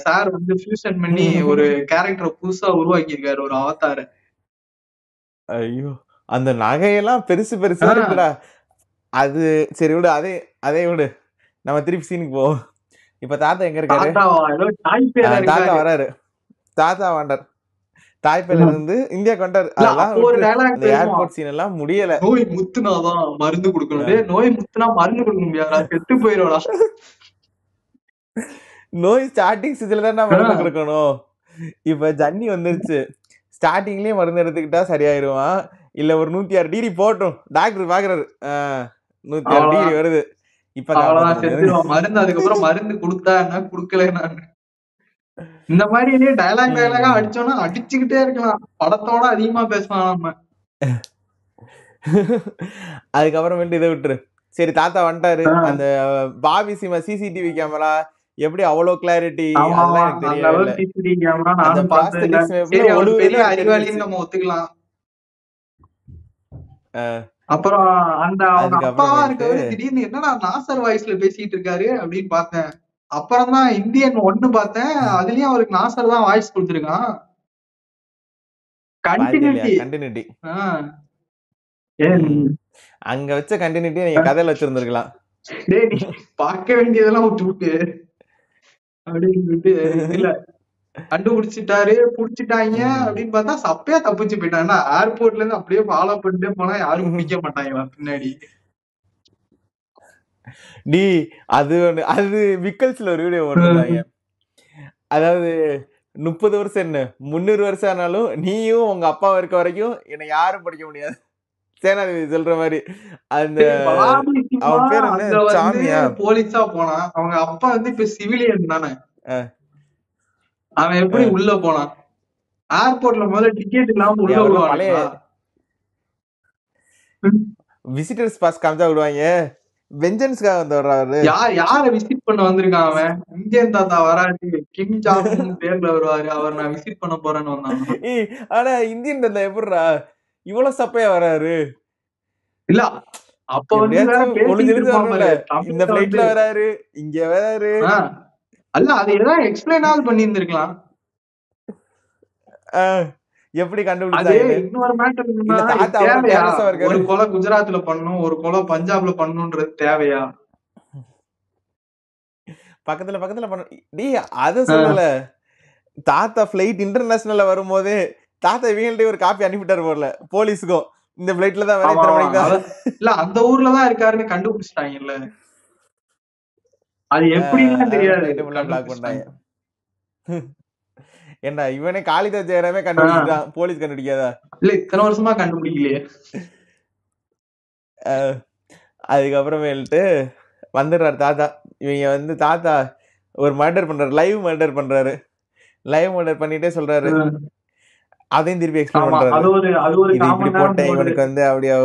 சார் வந்து. ஃபியூஷன் பண்ணி ஒரு கேரக்டரை புதுசா உருவாக்கி இருக்காரு, ஒரு அவதார. ஐயோ அந்த நகையெல்லாம் பெருசு பெருசா இருக்குடா. அது சரி விடு, அதே விடு, நம்ம திருப்பி சீனுக்கு போவோம். இப்ப தாத்தா எங்க இருக்காரு? தாத்தா வராரு, தாத்தா வாண்டார், தாய்ப்பேல இருந்து இந்தியாவுக்கு வந்தாரு. அதெல்லாம் ஏர்போர்ட் சீன் எல்லாம் முடியல. நோய் முத்துனாதான் மருந்து கொடுக்கணும், நோய் முத்துனா மருந்து கொடுக்க முடியாதா, செத்து போயிடும்டா. நோய் ஸ்டார்டிங் ஸ்டேஜ்ல தான் மருந்து கொடுக்கணும். இப்ப ஜன்னி வந்துருச்சு, ஸ்டார்டிங்லயே மருந்து எடுத்துக்கிட்டா சரியாயிருவான். இல்ல ஒரு 106 டிகிரி போட்டும், டாக்டர் பாக்குறாரு 106 டிகிரி வருது, இப்ப அவ்வளவுதான் காப்பாத்துறது செத்துருவான். மருந்து அதுக்கப்புறம் மருந்து கொடுத்தா என்ன குடுக்கல நான் இந்த மாதிரி டயலாகா ம். அடிச்சோம்னா அடிச்சுக்கிட்டே இருக்கலாம். படத்தோட அதிகமா பேசலாம் நம்ம. அதுக்கப்புறமேட்டு இதை விட்டுரு. சரி தாத்தா வந்துட்டாரு. ஆ, அந்த பாபி சிமா சிசிடிவி கேமரா எப்படி அவ்வளவு கிளாரிட்டி, ஆமா ஆமா அதெல்லாம் எனக்கு அந்த தெரியவே இல்லை. அளவுக்கு சிசிடிவி கேமரா அந்த நானும் பார்த்தது இல்ல. ப்ராஸ்தட்டிக்ஸ் மேப்ல சரி அவர் பெரிய ஒழுவேன்னு எனக்கு தெரிஞ்சிருச்சு. அறிவாளின்னு நம்ம ஒத்துக்கலாம். அப்புறம் அந்த அவங்க அப்பாவா அதுக்கப்புறமேட்டு இருக்கவரு திடீர்னு என்னடா நாசர் வாய்ஸ்ல பேசிட்டு இருக்காரு அப்படின்னு பார்த்தேன். அப்புறம் தான் இந்தியன் 1 பார்த்தேன். அதுலயும் அவருக்கு நாசர் தான் வாய்ஸ் கொடுத்திருக்கான். பாத்தியா இல்லையா கண்டினியூட்டி. கண்டினியூட்டி. ஏன் அங்க வச்ச கண்டினியூட்டி நீங்க கதையில வச்சிருந்திருக்கலாம். டேய் நீ பார்க்க வேண்டியதெல்லாம் விட்டு அப்படின்னு சொல்லிட்டு இல்ல கண்டுபிடிச்சிட்டாரு புடிச்சிட்டாங்க அப்படின்னு பார்த்தா சப்பையா தப்பிச்சு போயிட்டாங்க. ஏர்போர்ட்ல இருந்து அப்படியே ஃபாலோ பண்ணிட்டே போனா யாரும் பிடிக்க மாட்டாங்களா பின்னாடி. டி அது ஒண்ணு, அது விக்கல்ஸ்ல ஒரு வீடியோ போட்டிருந்தாங்க. அதாவது 30 வருஷம் என்ன 300 வருஷம் ஆனாலும் நீயும் உங்க அப்பா இருக்க வரைக்கும் என்னை யாரும் படிக்க முடியாது. சேனாதிபதி சொல்ற மாதிரி. அந்த அவன் பேர் என்ன, அங்க வந்து சாமியா? போலீஸா போனான். அவங்க அப்பா வந்து இப்ப சிவிலியன் தானே. அவன் எப்படி உள்ள போனான்? ஏர்போர்ட்ல முதல்ல டிக்கெட் இல்லாம உள்ள பழைய விடுவானுங்களா? விசிட்டர்ஸ் பாஸ் காமிச்சா விடுவாங்க. வெஞ்சன்ஸ்க்காக வந்து வர்றாரு. யார விசிட் பண்ண வந்திருக்கான் அவன்? இந்தியன் தாத்தா வராது, கிம் ஜாங் பேர்ல வருவாரு, அவர் நான் விசிட் பண்ண போறேன்னு வந்தாங்க. ஆனா இந்தியன் தாத்தா எப்படிடா இவ்வளவு சப்பையா வராரு? இல்ல அப்ப வந்து வேற பேசிட்டு இருப்பான் பாரு. இந்த பிளைட்ல வராரு, இங்க வராரு. அல்ல அது ஏதாவது எக்ஸ்பிளைனாவது பண்ணி இருந்திருக்கலாம். எப்படி கண்டுபிடிச்சாங்க? இன்னொரு மேட்டர் தேவையா? ஒரு கொலை குஜராத்ல பண்ணணும், ஒரு கொலை பஞ்சாப்ல பண்ணணும்ன்றது தேவையா? பக்கத்துல பக்கத்துல பண்ண டி அத சொல்லல. தாத்தா பிளைட் இன்டர்நேஷனல்ல வரும்போது தாத்தா இவங்கள்ட்ட ஒரு காப்பி அனுப்பிட்டாரு போல போலீஸுக்கும். இந்த பிளைட்ல தான் வர இத்தனை மணிக்கு தான். இல்ல அந்த ஊர்ல தான் இருக்காருன்னு கண்டுபிடிச்சிட்டாங்கல்ல. அது எப்படின்னு தெரியாது. பிளாக் பண்ணாங்க. ஏண்டா இவனே காளிதாஸ் ஜெயராமே கண்டுபிடிச்சிட்டான், போலீஸ் கண்டுபிடிக்காதா? இல்ல இத்தனை வருஷமா கண்டுபிடிக்கலையே. அதுக்கப்புறமேட்டு வந்துடுறாரு தாத்தா. இவங்க வந்து தாத்தா ஒரு மர்டர் பண்றாரு, லைவ் மர்டர் பண்றாரு. லைவ் மர்டர் பண்ணிட்டே சொல்றாரு. அதையும் திருப்பி எக்ஸ்பிளைன் பண்றாரு. அது ஒரு இப்படி போட்டேன் இவனுக்கு வந்து அப்படியா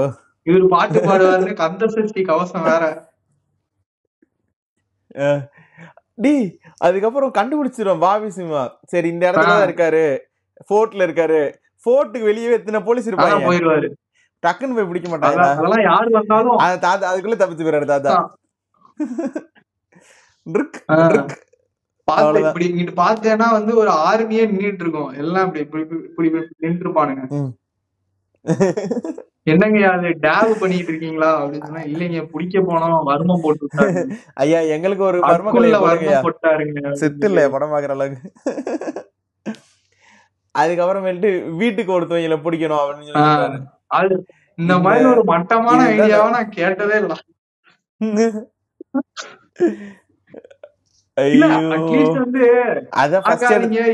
இவரு பாட்டு பாடுவாரு. கந்த சஷ்டி கவசம் வேற. டி அதுக்கப்புறம் கண்டுபிடிச்சிரும் பாபி சிம்மா. சரி இந்த இடத்துல தான் இருக்காரு, ஃபோர்ட்ல இருக்காரு. ஃபோர்ட்டுக்கு வெளியே எத்தனை போலீஸ் இருப்பாங்க, போயிருவாரு. டக்குன்னு போய் பிடிக்க மாட்டாங்க. அதெல்லாம் யாரு வந்தாலும் தாத்தா அதுக்குள்ள தப்பிச்சு போயிறாரு தாத்தா. இப்படி இங்கிட்டு பார்த்தேன்னா வந்து ஒரு ஆர்மியே நின்றுட்டு இருக்கும். எல்லாம் இப்படி நின்று இருப்பானுங்க. என்னங்க அது டேவ் பண்ணிட்டு இருக்கீங்களா அப்படின்னு சொன்னா, இல்லைங்க பிடிக்க போனோம் வர்மம் போட்டு விட்டாரு. ஐயா எங்களுக்கு ஒரு வர்மம் போட்டாருங்க. செத்து இல்ல படம் பாக்குற அளவுக்கு. அதுக்கப்புறமேட்டு வீட்டுக்கு ஒருத்தவங்களை பிடிக்கணும் அப்படின்னு சொல்லிட்டாரு. இந்த மாதிரி ஒரு மட்டமான ஐடியாவை நான் கேட்டதே இல்ல. அட்லீஸ்ட் வந்து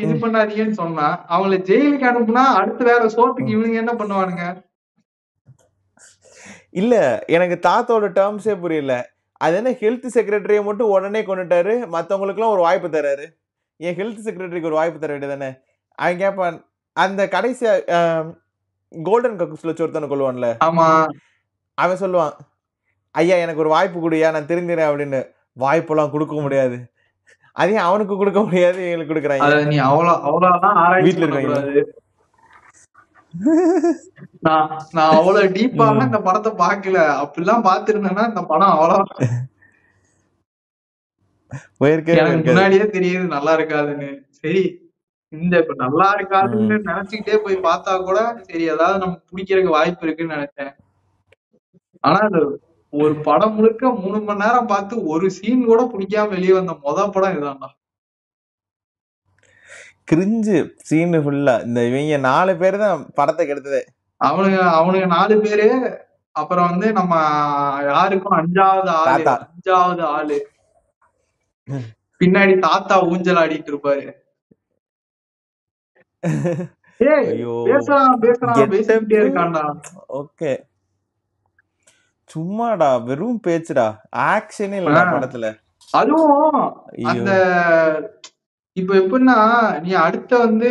இது பண்ணாதீங்கன்னு சொன்னா அவங்களை ஜெயிலுக்கு அனுப்புனா அடுத்து வேற சோத்துக்கு இவனுங்க என்ன பண்ணுவானுங்க? இல்ல எனக்கு தாத்தோட டேர்ம்ஸே புரியல. அது என்ன ஹெல்த் செக்ரட்டரியை மட்டும் உடனே கொண்டுட்டாரு, மத்தவங்களுக்கு எல்லாம் ஒரு வாய்ப்பு தராரு. என் ஹெல்த் செக்ரட்டரிக்கு ஒரு வாய்ப்பு தர வேண்டியதானே? அவன் கேட்பான். அந்த கடைசி கோல்டன் கக்கூஸ்ல ஒருத்தனை கொள்வான்ல, அவன் சொல்லுவான், ஐயா எனக்கு ஒரு வாய்ப்பு கொடுயா நான் தெரிஞ்சுறேன் அப்படின்னு. வாய்ப்பெல்லாம் கொடுக்க முடியாது. அதையும் அவனுக்கு கொடுக்க முடியாது, எங்களுக்கு கொடுக்குறாங்க. நீ அவ்வளவுதான் வீட்டுல இருக்க. நான் அவ்வளவு டீப்பாக இந்த படத்தை பாக்கல. அப்படிலாம் பாத்துருந்தேன்னா இந்த படம் அவ்வளவு எனக்கு முன்னாடியே தெரியுது நல்லா இருக்காதுன்னு. சரி இந்த இப்ப நல்லா இருக்காதுன்னு நினைச்சுக்கிட்டே போய் பார்த்தா கூட சரி ஏதாவது நம்ம பிடிக்கிறதுக்கு வாய்ப்பு இருக்குன்னு நினைச்சேன். ஆனா அது ஒரு படம் முழுக்க 3 மணி நேரம் பார்த்து ஒரு சீன் கூட பிடிக்காம வெளியே வந்த படம் இதுதான்டா. கிரிஞ்சு சீன் ஃபுல்லா. இந்த இவங்க 4 பேர் தான் படத்தை கெடுத்ததே. அவனுங்க 4 பேரு. அப்புறம் வந்து நம்ம யாருக்கும் 5வது ஆளு பின்னாடி தாத்தா ஊஞ்சல் ஆடிட்டு இருப்பாரு. பேசிக்கிட்டே இருக்கான்டா. ஓகே சும்மாடா வெறும் பேச்சுடா, ஆக்ஷனே இல்லடா படத்துல. அதுவும் அந்த ஐயோ இப்ப எப்படின்னா நீ அடுத்த வந்து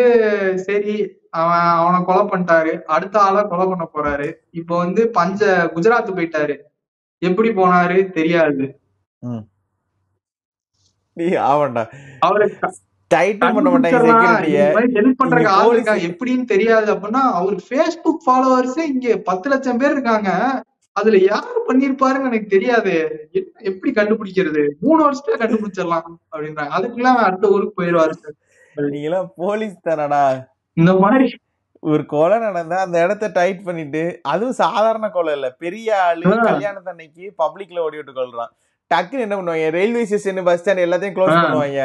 சரி அவனை கொலை பண்ணிட்டாரு, அடுத்த ஆளை கொலை பண்ண போறாரு. இப்ப வந்து குஜராத் போயிட்டாரு, எப்படி போனாரு தெரியாது. ம். ஆமாண்டா, அவரை டைட்டும் பண்ண மாட்டாங்க கண்டுபிடிச்சிடலாம், செக்யூரிட்டிய. இந்த மாதிரி ஹெல்ப் இங்க பண்றதுக்கு ஆள் போலீஸ் இருக்காங்க எப்படின்னு தெரியாது. அப்படின்னா அவருக்கு ஃபேஸ்புக் ஃபாலோவர்ஸே இங்க 10 லட்சம் பேர் இருக்காங்க. அதுல யாரு பண்ணிருப்பாருன்னு எனக்கு தெரியாது. எப்படி கண்டுபிடிக்கிறது? 3 வருஷத்துல கண்டுபிடிச்சிடலாம் அப்படின்றாங்க. அதுக்குள்ள அவன் அடுத்த ஊருக்கு போயிடுவாரு சார். நீங்களாம் போலீஸ் தானடா. இந்த மாதிரி ஒரு கொலை நடந்தா அந்த இடத்த டைட் பண்ணிட்டு, அதுவும் சாதாரண கொலை இல்ல, பெரிய ஆளு கல்யாணத்தன்னைக்கு பப்ளிக்ல ஓடி விட்டு கொள்றான். டக்குன்னு என்ன பண்ணுவாங்க, ரயில்வே ஸ்டேஷன், பஸ் ஸ்டாண்ட் எல்லாத்தையும் க்ளோஸ் பண்ணுவாங்க.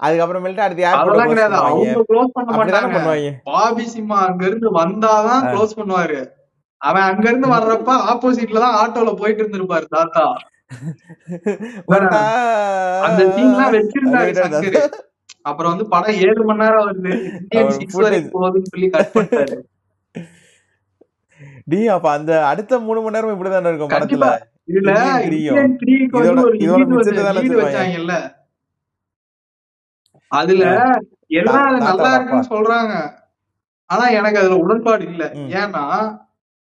அதுக்கப்புறமேல்ட்டு அடுத்து ஏர்போர்ட் அதெல்லாம் க்ளோஸ் கிடையாது. பண்ணுவாங்க. அவங்க க்ளோஸ் பண்ண அப்படிதானே மாட்டாங்க. பண்ணுவாங்க. பாபி சிம்மா அங்க இருந்து வந்தாதான் க்ளோஸ் பண்ணுவாரு. அவன் அங்க இருந்து வர்றப்ப ஆப்போசிட்ல தான் ஆட்டோல போயிட்டு இருந்திருப்பாரு தாத்தா. அந்த சீன் எல்லாம் வச்சிருந்தாரு சங்கர். அப்புறம் வந்து படம் 7 மணி நேரம் வருது, இந்தியன் 6 வரைக்கும் போகுதுன்னு சொல்லி கட் பண்ணிட்டாரு. அப்ப அந்த அடுத்த 3 மணி நேரம் இப்படிதானே இருக்கும் படத்துல. இதுல இந்தியன் 3க்கு வந்து ஒரு லீடு வச்சாங்கல்ல, அதுல எல்லாம் நல்லா இருக்குன்னு சொல்றாங்க. ஆனா எனக்கு அதுல உடன்பாடு இல்ல. ஏன்னா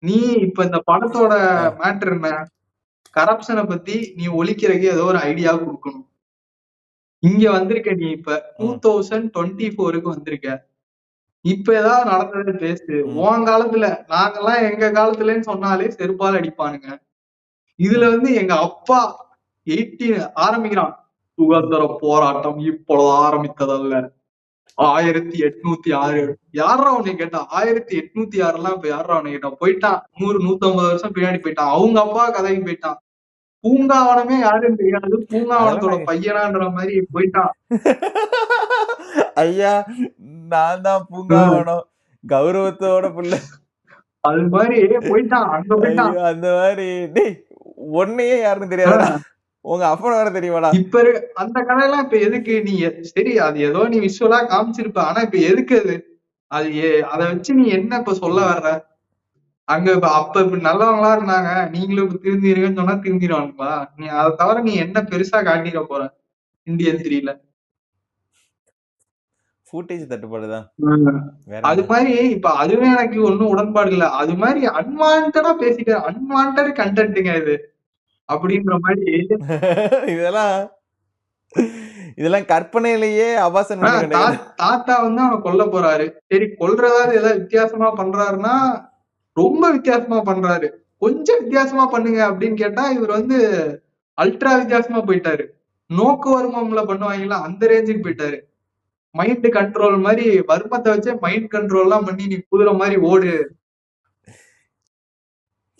நீ இப்ப இந்த படத்தோட மேட்டர் என்ன, கரப்ஷனை பத்தி நீ ஒழிக்கிறதுக்கு ஏதோ ஒரு ஐடியா கொடுக்கணும். இங்க வந்திருக்க நீ இப்ப 2024க்கு வந்திருக்க, இப்ப ஏதாவது நடந்தது பேசு. உன் காலத்துல நாங்கெல்லாம் எங்க காலத்துலன்னு சொன்னாலே செருப்பால் அடிப்பானுங்க. இதுல வந்து எங்க அப்பா 18 ஆரம்பிக்கிறான், சுதந்திர போராட்டம் இப்பொழுது ஆரம்பித்ததல்ல, 1806. யாரா உன்னை கேட்டா 1806 எல்லாம் இப்ப யாரா உன்னை கேட்டா, போயிட்டான் 100-150 வருஷம் பின்னாடி போயிட்டான். அவங்க அப்பா கதைக்கு போயிட்டான். பூங்காவனமே யாருன்னு தெரியாது, பூங்காவனத்தோட பையனான்ற மாதிரி போயிட்டான். ஐயா நான் தான் பூங்காவனம், கௌரவத்தோட புள்ள. அது மாதிரி போயிட்டான், அங்க போயிட்டான். அந்த மாதிரி ஒன்னையே யாருன்னு தெரியாதா, உங்க அப்பா வேற தெரியுமாடா. இப்ப அந்த கதையெல்லாம் இப்ப எதுக்கு? நீ சரி அது ஏதோ நீ விஷுவலா காமிச்சிருப்ப, ஆனா இப்ப எதுக்கு அது? அதை வச்சு நீ என்ன இப்ப சொல்ல வர்ற? அங்க அப்ப இப்ப நல்லவங்களா இருந்தாங்க, நீங்களும் இப்ப திருந்திருங்கன்னு சொன்னா திருந்திடுவானுங்களா? நீ அதை தவிர நீ என்ன பெருசா காட்டிட போற இந்தியன் 3ல? ஃபுட்டேஜ் தட்டுப்பாடுதான். அது மாதிரி இப்ப அதுவே எனக்கு ஒன்னும் உடன்பாடு இல்ல. அது மாதிரி அன்வான்டா பேசிட்டு, அன்வான்ட் கண்டென்ட்டுங்க இது அப்படின்ற மாதிரி. இதெல்லாம் கற்பனையிலேயே அபாசன். தாத்தா வந்து அவனை கொல்ல போறாரு. சரி கொல்றதாவது ஏதாவது வித்தியாசமா பண்றாருன்னா ரொம்ப வித்தியாசமா பண்றாரு. கொஞ்சம் வித்தியாசமா பண்ணுங்க அப்படின்னு கேட்டா இவர் வந்து அல்ட்ரா வித்தியாசமா போயிட்டாரு. நோக்கு வருமம்ல பண்ணுவாங்களா அந்த ரேஞ்சுக்கு போயிட்டாரு. மைண்ட் கண்ட்ரோல் மாதிரி வர்மத்தை வச்சு மைண்ட் கண்ட்ரோல் எல்லாம் பண்ணி நீ குதிரை மாதிரி ஓடு,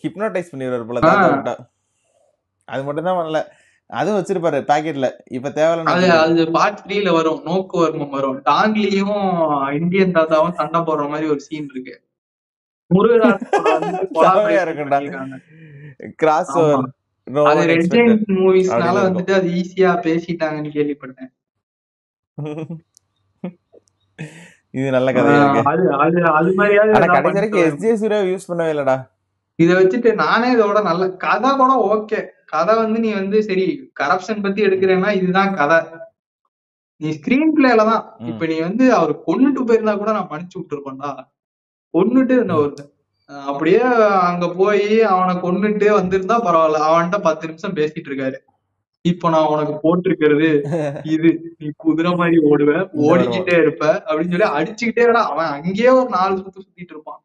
ஹிப்னோடைஸ் பண்ணிடுவாரு போல. அது மட்டும் தான் பண்ணல, அதுவும் வச்சிருப்பாரு பாக்கெட்ல. இப்ப தேவையில்ல. அது பார்ட் 3ல வரும், நோக்கு வர்மம் வரும். டாங்லியும் இந்தியன் தாத்தாவும் சண்டை போடுற மாதிரி ஒரு சீன் இருக்கு. கிராஸ் ஓவர் மூவிஸ்னால வந்துட்டு அது ஈஸியா பேசிட்டாங்கன்னு கேள்விப்பட்டேன். இது நல்ல கதையா இருக்கு. அது மாதிரியாவது எஸ்ஜே சூர்யா யூஸ் பண்ணவே இல்லடா. இத வச்சுட்டு நானே இதோட நல்ல கதை கூட ஓகே. கதை வந்து நீ வந்து சரி கரப்ஷன் பத்தி எடுக்கிறேன்னா இதுதான் கதை. நீ ஸ்கிரீன் பிளேல தான் இப்ப நீ வந்து அவரு கொன்னுட்டு போயிருந்தா கூட நான் மன்னிச்சு விட்டுருப்பேன்டா. கொன்னுட்டு ஒருத்தன் அப்படியே அங்க போய் அவனை கொன்னுட்டு வந்திருந்தா பரவாயில்ல, அவன்கிட்ட 10 நிமிஷம் பேசிட்டு இருக்காரு. இப்ப நான் உனக்கு போட்டிருக்கிறது இது, நீ குதிரை மாதிரி ஓடுவ, ஓடிக்கிட்டே இருப்ப அப்படின்னு சொல்லி அடிச்சுக்கிட்டே அவன் அங்கேயே ஒரு 4 சுத்திட்டு இருப்பான்.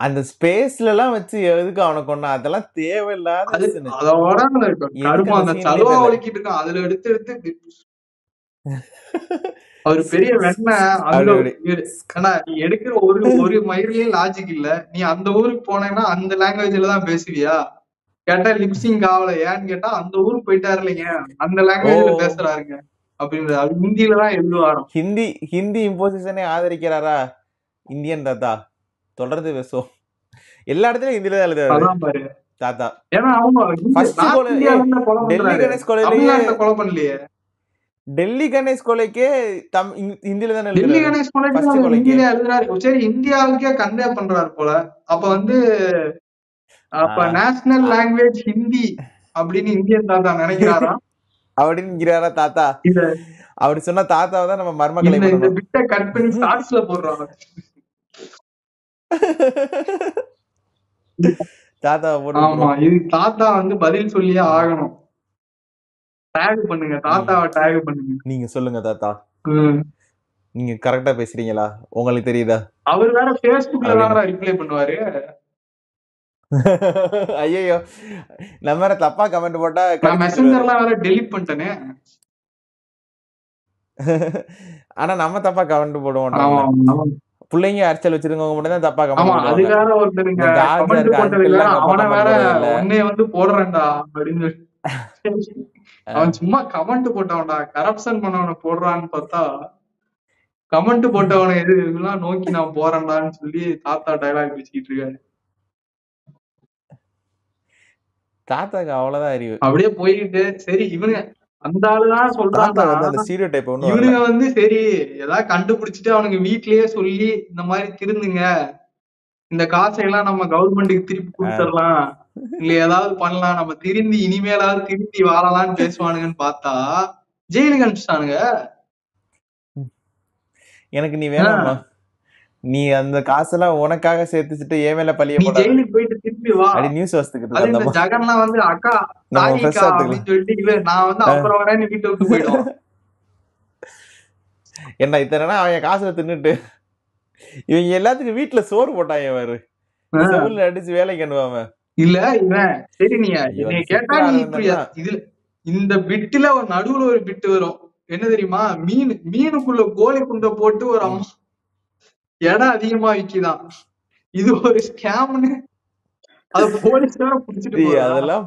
அந்த ஸ்பேஸ்ல எல்லாம் வச்சு எதுக்கு அவனை கொண்டா, அதெல்லாம் தேவையில்லாத. அதோட கருமா அந்த சலுவா ஒழிக்கிட்டு இருக்கான், அதுல எடுத்து அவரு பெரிய வெண்ண. நீ எடுக்கிற ஒரு மயிலையும் லாஜிக் இல்ல. நீ அந்த ஊருக்கு போனேன்னா அந்த லாங்குவேஜ்ல தான் பேசுவியா? கேட்டா லிப்சிங் ஆகல, ஏன்னு கேட்டா அந்த ஊருக்கு போயிட்டாரு இல்லைங்க, அந்த லாங்குவேஜ்ல பேசுறாருங்க அப்படின்றது. அது ஹிந்தியில தான் எழுதுவாரோ. ஹிந்தி இம்போசிஷனே ஆதரிக்கிறாரா இந்தியன் தாத்தா? தொடர்ந்து பேசுவோம், எல்லா இடத்துலயும் ஹிந்தில தான் எழுதுறாரு தாத்தா. ஏன்னா அவங்க டெல்லி கணேஷ் கொலையிலேயே கொலை பண்ணலையே, டெல்லி கணேஷ் கொலைக்கே ஹிந்தில தானே எழுதுறாரு. டெல்லி கணேஷ் கொலைக்கு ஹிந்தியில எழுதுறாரு. சரி இந்தியாவுக்கே கன்வே பண்றாரு போல. அப்ப வந்து அப்ப நேஷனல் லாங்குவேஜ் ஹிந்தி அப்படின்னு இந்தியன் தாத்தா நினைக்கிறாரா அப்படிங்கிறாரா தாத்தா? இத அப்படி சொன்னா தாத்தாவை தான் நம்ம மர்மக்கலை இந்த பண்ணணும். பிட்டை கட் பண்ணி ஷார்ட்ஸ்ல போடுறாங்க. தாத்தாவை போட்டு ஆமா, விட்டுருவோம். இது தாத்தா வந்து பதில் சொல்லியே ஆகணும். டேக் பண்ணுங்க, தாத்தாவை டேக் பண்ணுங்க. நீங்க சொல்லுங்க தாத்தா, நீங்க கரெக்டா பேசுறீங்களா, உங்களுக்கு தெரியுதா? அவர் வேற Facebookல வேற ரிப்ளை பண்ணுவாரு. ஐயோ, நம்ம வேற தப்பா கமெண்ட் போட்டா நான் மெசஞ்சர்லாம் வேற டெலீட் பண்ணிட்டேனே. ஆனா நம்ம தப்பா கமெண்ட் போடுவோம். பிள்ளைங்க அரச்சல் வச்சிருக்கவங்க மட்டும் தான் தப்பா கமெண்ட் போடுவாங்க. அதுக்காக ஒருத்தருங்க கமெண்ட் போட்டதுல அவனை வேற உன்னைய வந்து போடுறேன்டா அப்படின்னு அவன் சும்மா கமெண்ட் போட்டவன்டா, கரப்ஷன் பண்ணவனை போடுறான்னு பார்த்தா கமெண்ட் போட்டவனை எதுலாம் நோக்கி நான் போறேன்டான்னு சொல்லி தாத்தா டயலாக் பேசிக்கிட்டு இருக்காரு. தாத்தாக்கு அவ்வளவுதான் அறிவு. அப்படியே போயிட்டு சரி இவனுங்க அந்த ஆளுதான் சொல்றாங்க, இவனுங்க வந்து சரி ஏதாவது கண்டுபிடிச்சிட்டு அவனுக்கு வீட்லயே சொல்லி இந்த மாதிரி திருந்துங்க, இந்த காசையெல்லாம் நம்ம கவர்மெண்ட்டுக்கு திருப்பி கொடுத்துடலாம், இல்ல ஏதாவது பண்ணலாம், நம்ம திரும்பி இனிமேலாவது திரும்பி வாழலாம்னு பேசுவானுங்கன்னு பார்த்தா ஜெயிலுக்கு அனுப்பிச்சிட்டானுங்க. எனக்கு நீ வேணாமா, நீ அந்த காசெல்லாம் உனக்காக சேர்த்துட்டு ஏன் மேல பழிய நீ ஜெயிலுக்கு போயிட்டு திரும்பி வா. நியூஸ் வஸ்துக்கு அது இந்த ஜெகன்லாம் வந்து அக்கா சாரிக்கா அப்படின்னு சொல்லிட்டு இவன் நான் வந்து அப்புறம் வரேன்னு வீட்டை விட்டு போயிடுவான். என்ன இத்தனை அவன் காசுல தின்னுட்டு இவங்க எல்லாத்துக்கும் வீட்டுல சோறு போட்டாங்க வேறு செவுல்ல அடிச்சு வேலைக்கு அனுவாம இல்ல இவன் சரி நீ கேட்டா நீ இதுல இந்த பிட்டுல ஒரு நடுவுல ஒரு பிட்டு வரும் என்ன தெரியுமா, மீனுக்குள்ள கோழி குண்டை போட்டு ஒரு அம்மா இடம் அதிகமா விக்கிதான், இது ஒரு ஸ்கேம்னு அது போலீஸ் வேற புடிச்சிட்டு அதெல்லாம்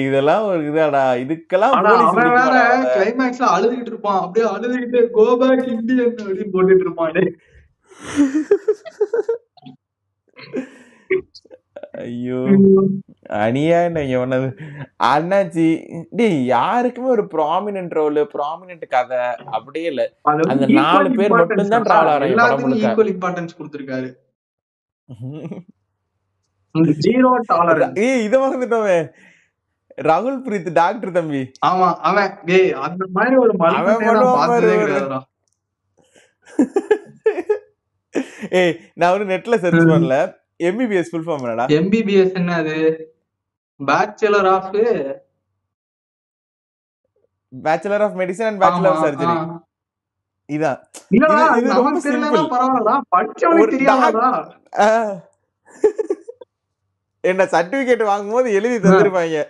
இதெல்லாம் ஒரு இதாடா, இதுக்கெல்லாம் அவன் வேற கிளைமேக்ஸ்ல அழுதுகிட்டு இருப்பான், அப்படியே அழுதுகிட்டு கோ பேக் இந்தியன் அப்படின்னு போட்டுட்டு இருப்பான். ஐயோ அநியாயம் எவனது அண்ணாச்சி. டேய் யாருக்குமே ஒரு ப்ராமினன்ட் ரோல் ப்ராமினன்ட் கதை அப்படியே இல்ல, அந்த 4 பேர் மட்டும் தான் டிராவல் ஆறாங்க படம் முழுக்க. ஈக்குவல் இம்பார்ட்டன்ஸ் கொடுத்திருக்காரு. Zero tolerance. இத மறந்துட்டோமே, ராகுல் பிரீத் டாக்டர் தம்பி. ஆமா அவன் டேய் அந்த மாதிரி ஒரு மல்மேன பார்த்ததே கிடையாதுடா. ஏய் நான் ஒரு நெட்ல சர்ச் பண்ணல, MBBS ஃபுல் ஃபார்ம் என்னடா? MBBS என்னது? Bachelor of medicine and bachelor of surgery. இதான் இது ரொம்ப சிம்பிள். பரவாயில்லடா, படிச்சவனுக்கு தெரியாதடா. என்ன சர்டிபிகேட் வாங்கும்போது எழுதி தந்திருப்பாங்க,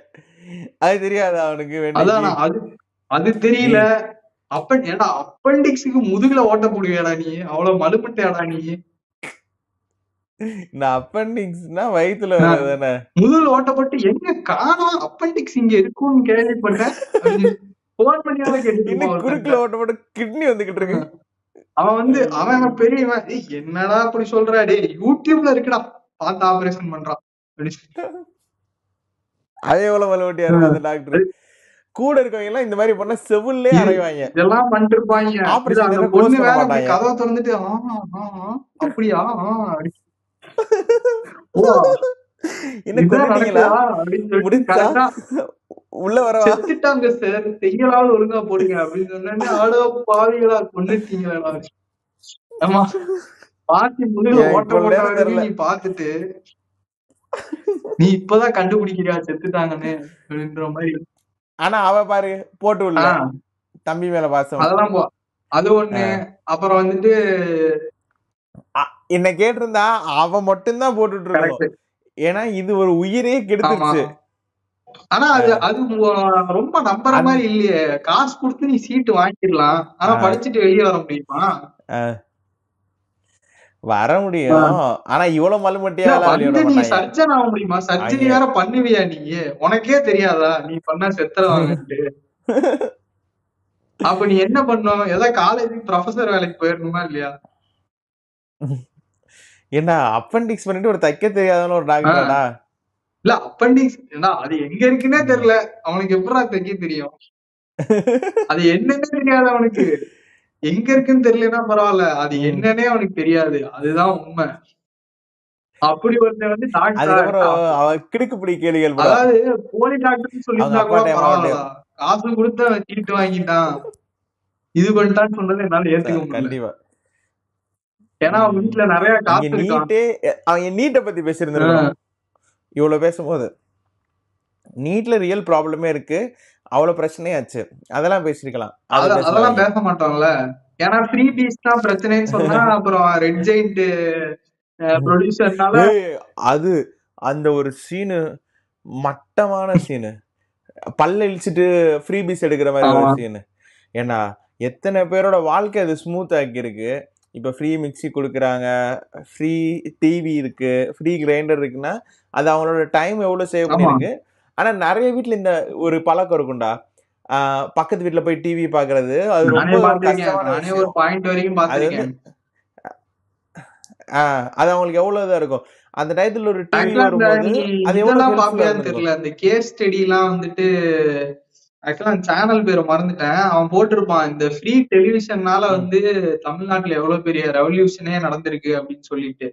அது தெரியாது அவனுக்கு. அது தெரியல. ஏடா அப்பெண்டிக்ஸ்க்கு முதுகுல ஓட்ட போடுவியாடா நீ, அவ்வளவு மலுப்பட்டையாடா நீ? அப்பெண்டிக்ஸ்னா வயித்துல தானே, முதுகுல ஓட்டப்பட்டு எங்க காணோம் அப்பெண்டிக்ஸ் இங்க இருக்கும்னு கேள்விப்பட்டேன். போன் பண்ணியால கேட்டு குறுக்குல ஓட்டப்பட்டு கிட்னி வந்துகிட்டு இருக்கு. அவன் வந்து அவன் பெரியவன், என்னடா அப்படி சொல்ற, டே யூடியூப்ல இருக்குடா பார்த்து ஆபரேஷன் பண்றான். அதே எவ்வளவு மலுவட்டியா இருக்கு அந்த டாக்டர். கூட இருக்கவங்க எல்லாம் இந்த மாதிரி பண்ண செவுல்லே அறைவாங்க, இதெல்லாம் பண்ணிட்டு இருப்பாங்க. ஆபரேஷன் பொண்ணு வேற கதவை திறந்துட்டு அப்படியா உள்ள வர செத்துட்டாங்க சார், செய்யலாவது ஒழுங்கா போடுங்க அப்படின்னு சொன்னே, ஆளோ பாவிகளா கொண்டுட்டீங்களா. ஆமா பாத்தி முழுக்க ஓட்ட போட்ட நீ பாத்துட்டு நீ இப்பதான் கண்டுபிடிக்கிறியா செத்துட்டாங்கன்னு அப்படின்ற மாதிரி. ஆனா அவ பாரு போட்டு உள்ள தம்பி மேல பாசம், அதெல்லாம் அது ஒண்ணு. அப்புறம் வந்துட்டு என்ன கேட்டிருந்தா அவன் மட்டும்தான் போட்டுட்டு இருக்கணும், ஏன்னா இது ஒரு உயிரே கெடுத்துருச்சு. ஆனா அது ரொம்ப நம்புற மாதிரி இல்லையே, காசு கொடுத்து நீ சீட்டு வாங்கிடலாம், ஆனா படிச்சுட்டு வெளியே வர முடியுமா? வர முடியும், ஆனா இவ்வளவு மலுமட்டியா நீ சர்ஜன் ஆக முடியுமா? சர்ஜரி வேற பண்ணுவியா நீ? உனக்கே தெரியாதா நீ பண்ணா செத்துறவாங்கன்ட்டு? அப்ப நீ என்ன பண்ணும், ஏதாவது காலேஜ் ப்ரொஃபசர் வேலைக்கு போயிடணுமா இல்லையா? என்ன அப்பெண்டிக்ஸ் பண்ணிட்டு ஒரு தைக்க தெரியாதவன ஒரு டாக்டரா? இல்ல அப்பெண்டிக்ஸ் அது எங்க இருக்குன்னே தெரியல, அவனுக்கு எப்படா தைக்க தெரியும்? அது என்னன்னே தெரியாது அவனுக்கு, எங்க இருக்குன்னு தெரியலன்னா பரவாயில்ல, அது என்னன்னே அவனுக்கு தெரியாது, அதுதான் உண்மை. அப்படி ஒருத்தன் வந்து டாக்டரா அதுக்கப்புறம் இருக்கான். அவ கிடுக்குப்பிடி கேள்விகள் கூட அதாவது போலி டாக்டர்னு அவங்க சொல்லியிருந்தா கூட அப்பாட்டையும் பரவாயில்லடா. அம்மாட்டையும். காசு கொடுத்து அவன் சீட்டு வாங்கிட்டான், இது பண்ணிட்டான்னு சொன்னதை என்னால ஏத்துக்க முடியல. கண்டிப்பா. ஏன்னா அவங்க வீட்டுல நிறைய இங்க காசு இருக்கான். நீட்டே அவங்க நீட்டை பத்தி பேசியிருந்திருக்கணும் இவ்வளவு பேசும்போது. நீட்ல ரியல் ப்ராப்ளமே இருக்கு, அவ்வளவு பிரச்சனையாச்சு, அதெல்லாம் பேசிருக்கலாம். அதெல்லாம் பேச மாட்டோம்ல. ஏன்னா ஃப்ரீ பீஸ் தான் பிரச்சனைன்னு சொன்னா அப்புறம் ரெட் ஜெயிண்ட் ப்ரொடியூசர்னால அது அந்த ஒரு சீனு மட்டமான சீனு, பல்ல இழிச்சிட்டு ஃப்ரீ பீஸ் எடுக்கிற மாதிரி ஒரு சீனு. ஏன்னா எத்தனை பேரோட வாழ்க்கை அது ஸ்மூத் ஆக்கி இருக்கு. இப்ப ஃப்ரீ மிக்சி கொடுக்குறாங்க, ஃப்ரீ டிவி இருக்கு, ஃப்ரீ கிரைண்டர் இருக்குன்னா அது அவங்களோட டைம் எவ்வளவு சேவ் பண்ணிருக்கு. ஆனா நிறைய வீட்டுல இந்த ஒரு பழக்கம் இருக்கும்டா, பக்கத்து வீட்டுல போய் டிவி பாக்குறது, அது ரொம்ப கஷ்டமான விஷயம். அது வந்து அது அவங்களுக்கு எவ்வளவுதான் இருக்கும் அந்த டயத்துல ஒரு டிவி வரும்போது அது எவ்வளவு பாப்பியான்னு தெரியல. அந்த கேஸ் ஸ்டடி எல்லாம் வந்துட்டு ஆக்சுவலா சேனல் பேரை மறந்துட்டேன். அவன் போட்டிருப்பான் இந்த ஃப்ரீ டெலிவிஷன்னால வந்து தமிழ்நாட்டுல எவ்வளவு பெரிய ரெவல்யூஷனே நடந்திருக்கு அப்படின்னு சொல்லிட்டு.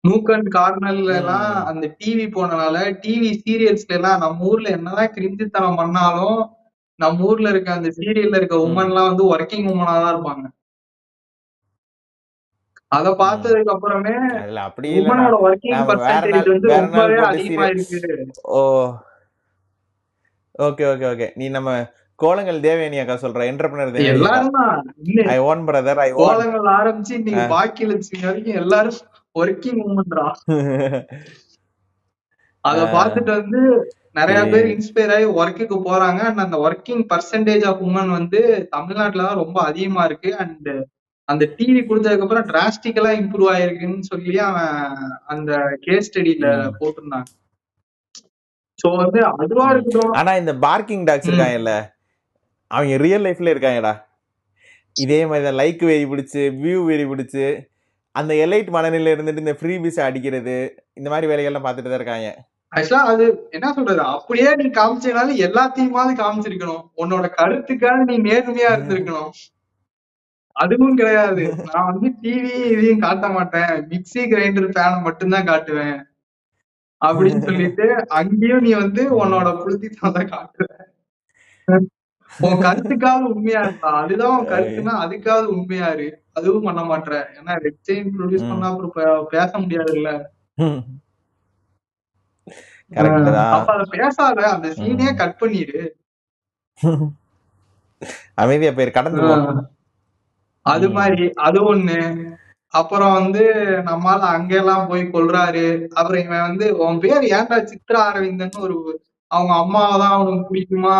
நூக் அண்ட் கார்னர்ல எல்லாம் அந்த டிவி போனனால டிவி சீரியல்ஸ்ல எல்லாம் நம்ம ஊர்ல என்னதான் கிரிஞ்சித்தனம் பண்ணாலும் நம்ம ஊர்ல இருக்க அந்த சீரியல்ல இருக்க உமன் எல்லாம் வந்து ஒர்க்கிங் உமனா தான் இருப்பாங்க. அத பார்த்ததுக்கு அப்புறமே உமனோட ஒர்க்கிங் பர்சன்டேஜ் வந்து ரொம்பவே அதிகமா இருக்கு. ஓ ஓகே ஓகே ஓகே. நீ நம்ம கோலங்கள் தேவயானி அக்கா சொல்ற என்டர்பிரனர் தேவயானி எல்லாரும் I own brother I own கோலங்கள் ஆரம்பிச்சு இன்னைக்கு பாக்கியலட்சுமி வரைக்கும் எல்லாரும் ஒர்க்கிங் உமன்டா. அத பார்த்துட்டு வந்து நிறைய பேர் இன்ஸ்பயர் ஆகி ஒர்க்குக்கு போறாங்க. அண்ட் அந்த ஒர்க்கிங் பர்சன்டேஜ் ஆஃப் உமன் வந்து தமிழ்நாட்டுலதான் ரொம்ப அதிகமா இருக்கு. அண்ட் அந்த டிவி கொடுத்ததுக்கு அப்புறம் டிராஸ்டிக்கலா இம்ப்ரூவ் ஆயிருக்குன்னு சொல்லி அவன் அந்த கேஸ் ஸ்டடியில போட்டிருந்தாங்க. சோ வந்து அதுவா இருக்கட்டும். ஆனா இந்த பார்க்கிங் டாக்ஸ் இருக்காங்கல்ல, அவங்க ரியல் லைஃப்ல இருக்காங்கடா. இதே மாதிரி லைக் வெறி பிடிச்சு, வியூ வெறி பிடிச்சு, அந்த எலைட் மனநிலையில இருந்துட்டு இந்த ஃப்ரீ பீஸ் அடிக்கிறது, இந்த மாதிரி வேலைகள்லாம் பார்த்துட்டு தான் இருக்காங்க. ஆக்சுவலா அது என்ன சொல்றது, அப்படியே நீ காமிச்சனாலும் எல்லாத்தையுமாவது காமிச்சிருக்கணும். உன்னோட கருத்துக்காக நீ நேர்மையா இருந்திருக்கணும். அதுவும் கிடையாது. நான் வந்து டிவி இதையும் காட்ட மாட்டேன், மிக்சி கிரைண்டர் ஃபேனை மட்டும்தான் காட்டுவேன் அப்படின்னு சொல்லிட்டு அங்கேயும் நீ வந்து உன்னோட புளுத்தித்தனம் தான் காட்டுற. உன் கருத்துக்காவது உண்மையா இருந்தா, அதுதான் உன் கருத்துன்னா அதுக்காவது உண்மையா இரு. அதுவும் பண்ண மாட்டேற. ஏன்னா ரெட் செயின் ப்ரொடியூஸ் பண்ணா அப்புறம் பேச முடியாது இல்ல. அப்ப அத பேசாத, அந்த சீனே கட் பண்ணிடு, அமைதியா பேர் கடந்து. அது மாதிரி அது ஒண்ணு. அப்புறம் வந்து நம்மால அங்க எல்லாம் போய் கொல்றாரு. அப்புறம் இவன் வந்து உன் பேர் ஏன்டா சித்ரா அரவிந்தன், ஒரு அவங்க அம்மாவதான் அவனுக்கு பிடிக்குமா,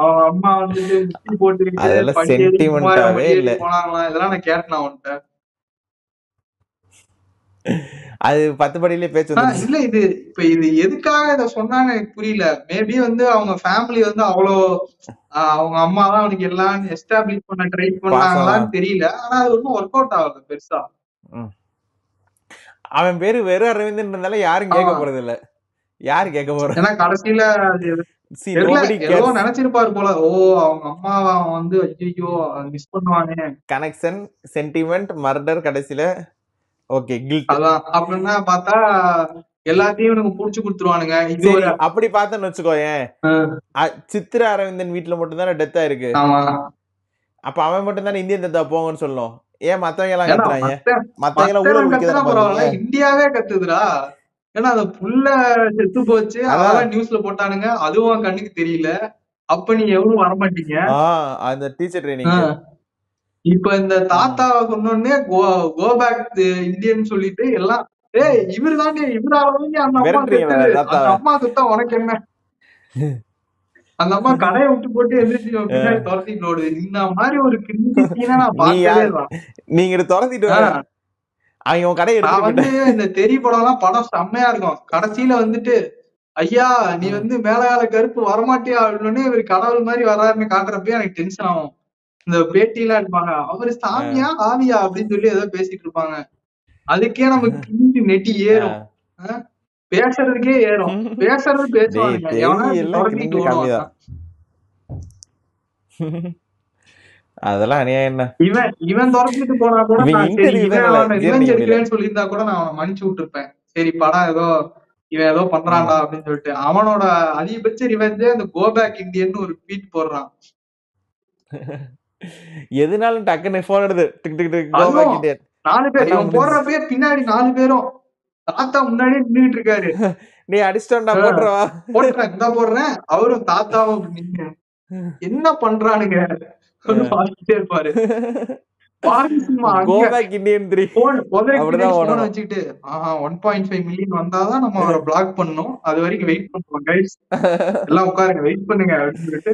அவங்க அம்மா வந்துட்டு முட்டி போட்டுக்கிட்டு படியேறி 3000 படியேறி போனாங்களாம், இதெல்லாம் நான் கேட்டேன் அவன்கிட்ட. அது 10 படியிலே பேச்சு இல்ல இது இப்ப இது எதுக்காக இத சொன்னான்னு எனக்கு புரியல. மேபி வந்து அவங்க ஃபேமிலி வந்து அவ்வளோ அவங்க அம்மா தான் அவனுக்கு எல்லாம் எஸ்டாப்ளிஷ் பண்ண ட்ரை பண்ணாங்களான்னு தெரியல. ஆனா அது ஒன்றும் ஒர்க் அவுட் ஆகுது பெருசா. அவன் பேரு வெறும் அரவிந்தன் இருந்தாலும் யாரும் கேட்க போறது இல்ல. யாரு கேட்க போறது? ஏன்னா கடைசியில ஏதோ நினைச்சிருப்பாரு போல, ஓ அவங்க அம்மாவை அவன் வந்து ஐயோ மிஸ் பண்ணுவானே, கனெக்ஷன், சென்டிமெண்ட், மர்டர், கடைசியில ஓகே கில்ட். அதான் அப்படின்னா பார்த்தா எல்லாத்தையும் எனக்கு புடிச்சு கொடுத்துருவானுங்க. இது ஒரு அப்படி பார்த்தேன்னு வச்சுக்கோயேன், சித்ரா அரவிந்தன் வீட்டுல மட்டும் தானே டெத் ஆயிருக்கு. அப்ப அவன் மட்டும் தானே இந்தியன் டெத்தா போங்கன்னு சொல்லணும். ஏன் மத்தவங்க எல்லாம் கத்துறாங்க? மத்தவங்க எல்லாம் ஊழல் பரவாயில்ல, இந்தியாவே கத்துதுடா. ஏன்னா அந்த புள்ள செத்து போச்சு, அதெல்லாம் நியூஸ்ல போட்டானுங்க, அதுவும் கண்ணுக்கு தெரியல. அப்ப நீ எவ்வளவு வரமாட்டீங்க அந்த டீச்சர் ட்ரைனிங். இப்ப இந்த தாத்தா சொன்னோடனே கோ பேக் இந்தியன் சொல்லிட்டு எல்லாம், ஏய் இவரு தாண்டி, இவரால அந்த அம்மா செத்து, அந்த அம்மா செத்தா உனக்கு என்ன? அந்த அம்மா கடையை விட்டு போட்டு எந்திரிச்சு பின்னாடி துரத்திட்டு ஓடுது. இந்த மாதிரி ஒரு கிரிமினல் நான் பார்த்ததே இல்லை. நீங்க துரத்திட்டு அவங்க கடையை வந்து இந்த தெரி படம் எல்லாம் படம் செம்மையா இருக்கும். கடைசியில வந்துட்டு ஐயா நீ வந்து மேலகால கருப்பு வரமாட்டியா அப்படின்னு இவரு கடவுள் மாதிரி வர்றாருன்னு காட்டுறப்ப எனக்கு டென்ஷன் ஆகும். இந்த பேட்டி எல்லாம் இருப்பாங்க, அவரு சாமியா ஆவியா அப்படின்னு சொல்லி ஏதோ பேசிட்டு இருப்பாங்க. அதுக்கே நமக்கு கிண்டி நெட்டி ஏறும், பேசுறதுக்கே ஏறும். பேசுறது பேசுவாங்க, அதெல்லாம் அநியாயம் என்ன. இவன் துரத்திட்டு போனா கூட இவங்க நான் சரி இன்டர்வியூ தான் இவன் என்னால அவனை ரிவெஞ்ச் ஜீரணிக்க முடியல. எடுக்கிறேன்னு சொல்லியிருந்தா கூட நான் அவனை மன்னிச்சு விட்டுருப்பேன். சரி படம் ஏதோ இவன் ஏதோ பண்றான்டா அப்படின்னு சொல்லிட்டு. அவனோட அதிகபட்ச ரிவெஞ்சே அந்த கோ பேக் இந்தியன் ஒரு ட்வீட் போடுறான். எதுனாலும் டக்குன்னு போன் எடுத்து டிக் டிக் டிக் கோ அதுவும் பேக் இந்தியன் 4 பேர் அதான் இவன் முடிஞ்சு. போடுறப்பயே பின்னாடி 4 பேரும் தாத்தா முன்னாடியே நின்றுட்டு இருக்காரு. நீ அடிச்சிட்டா போட்டுறவா போட்டுறேன் இந்த போடுறேன் அவரும் தாத்தாவும் நின்னு என்ன பண்றானுங்க பாத்துட்டே இருப்பாரு. கோ பேக் இந்தியன் 3 அப்படிதான் வச்சுக்கிட்டு 1.5 மில்லியன் வந்தாதான் நம்ம அவரை பிளாக் பண்ணணும். அது வரைக்கும் வெயிட் பண்ணுவோம் கைஸ், எல்லாம் உட்காருங்க வெயிட் பண்ணுங்க அப்படின்னு சொல்லிட்டு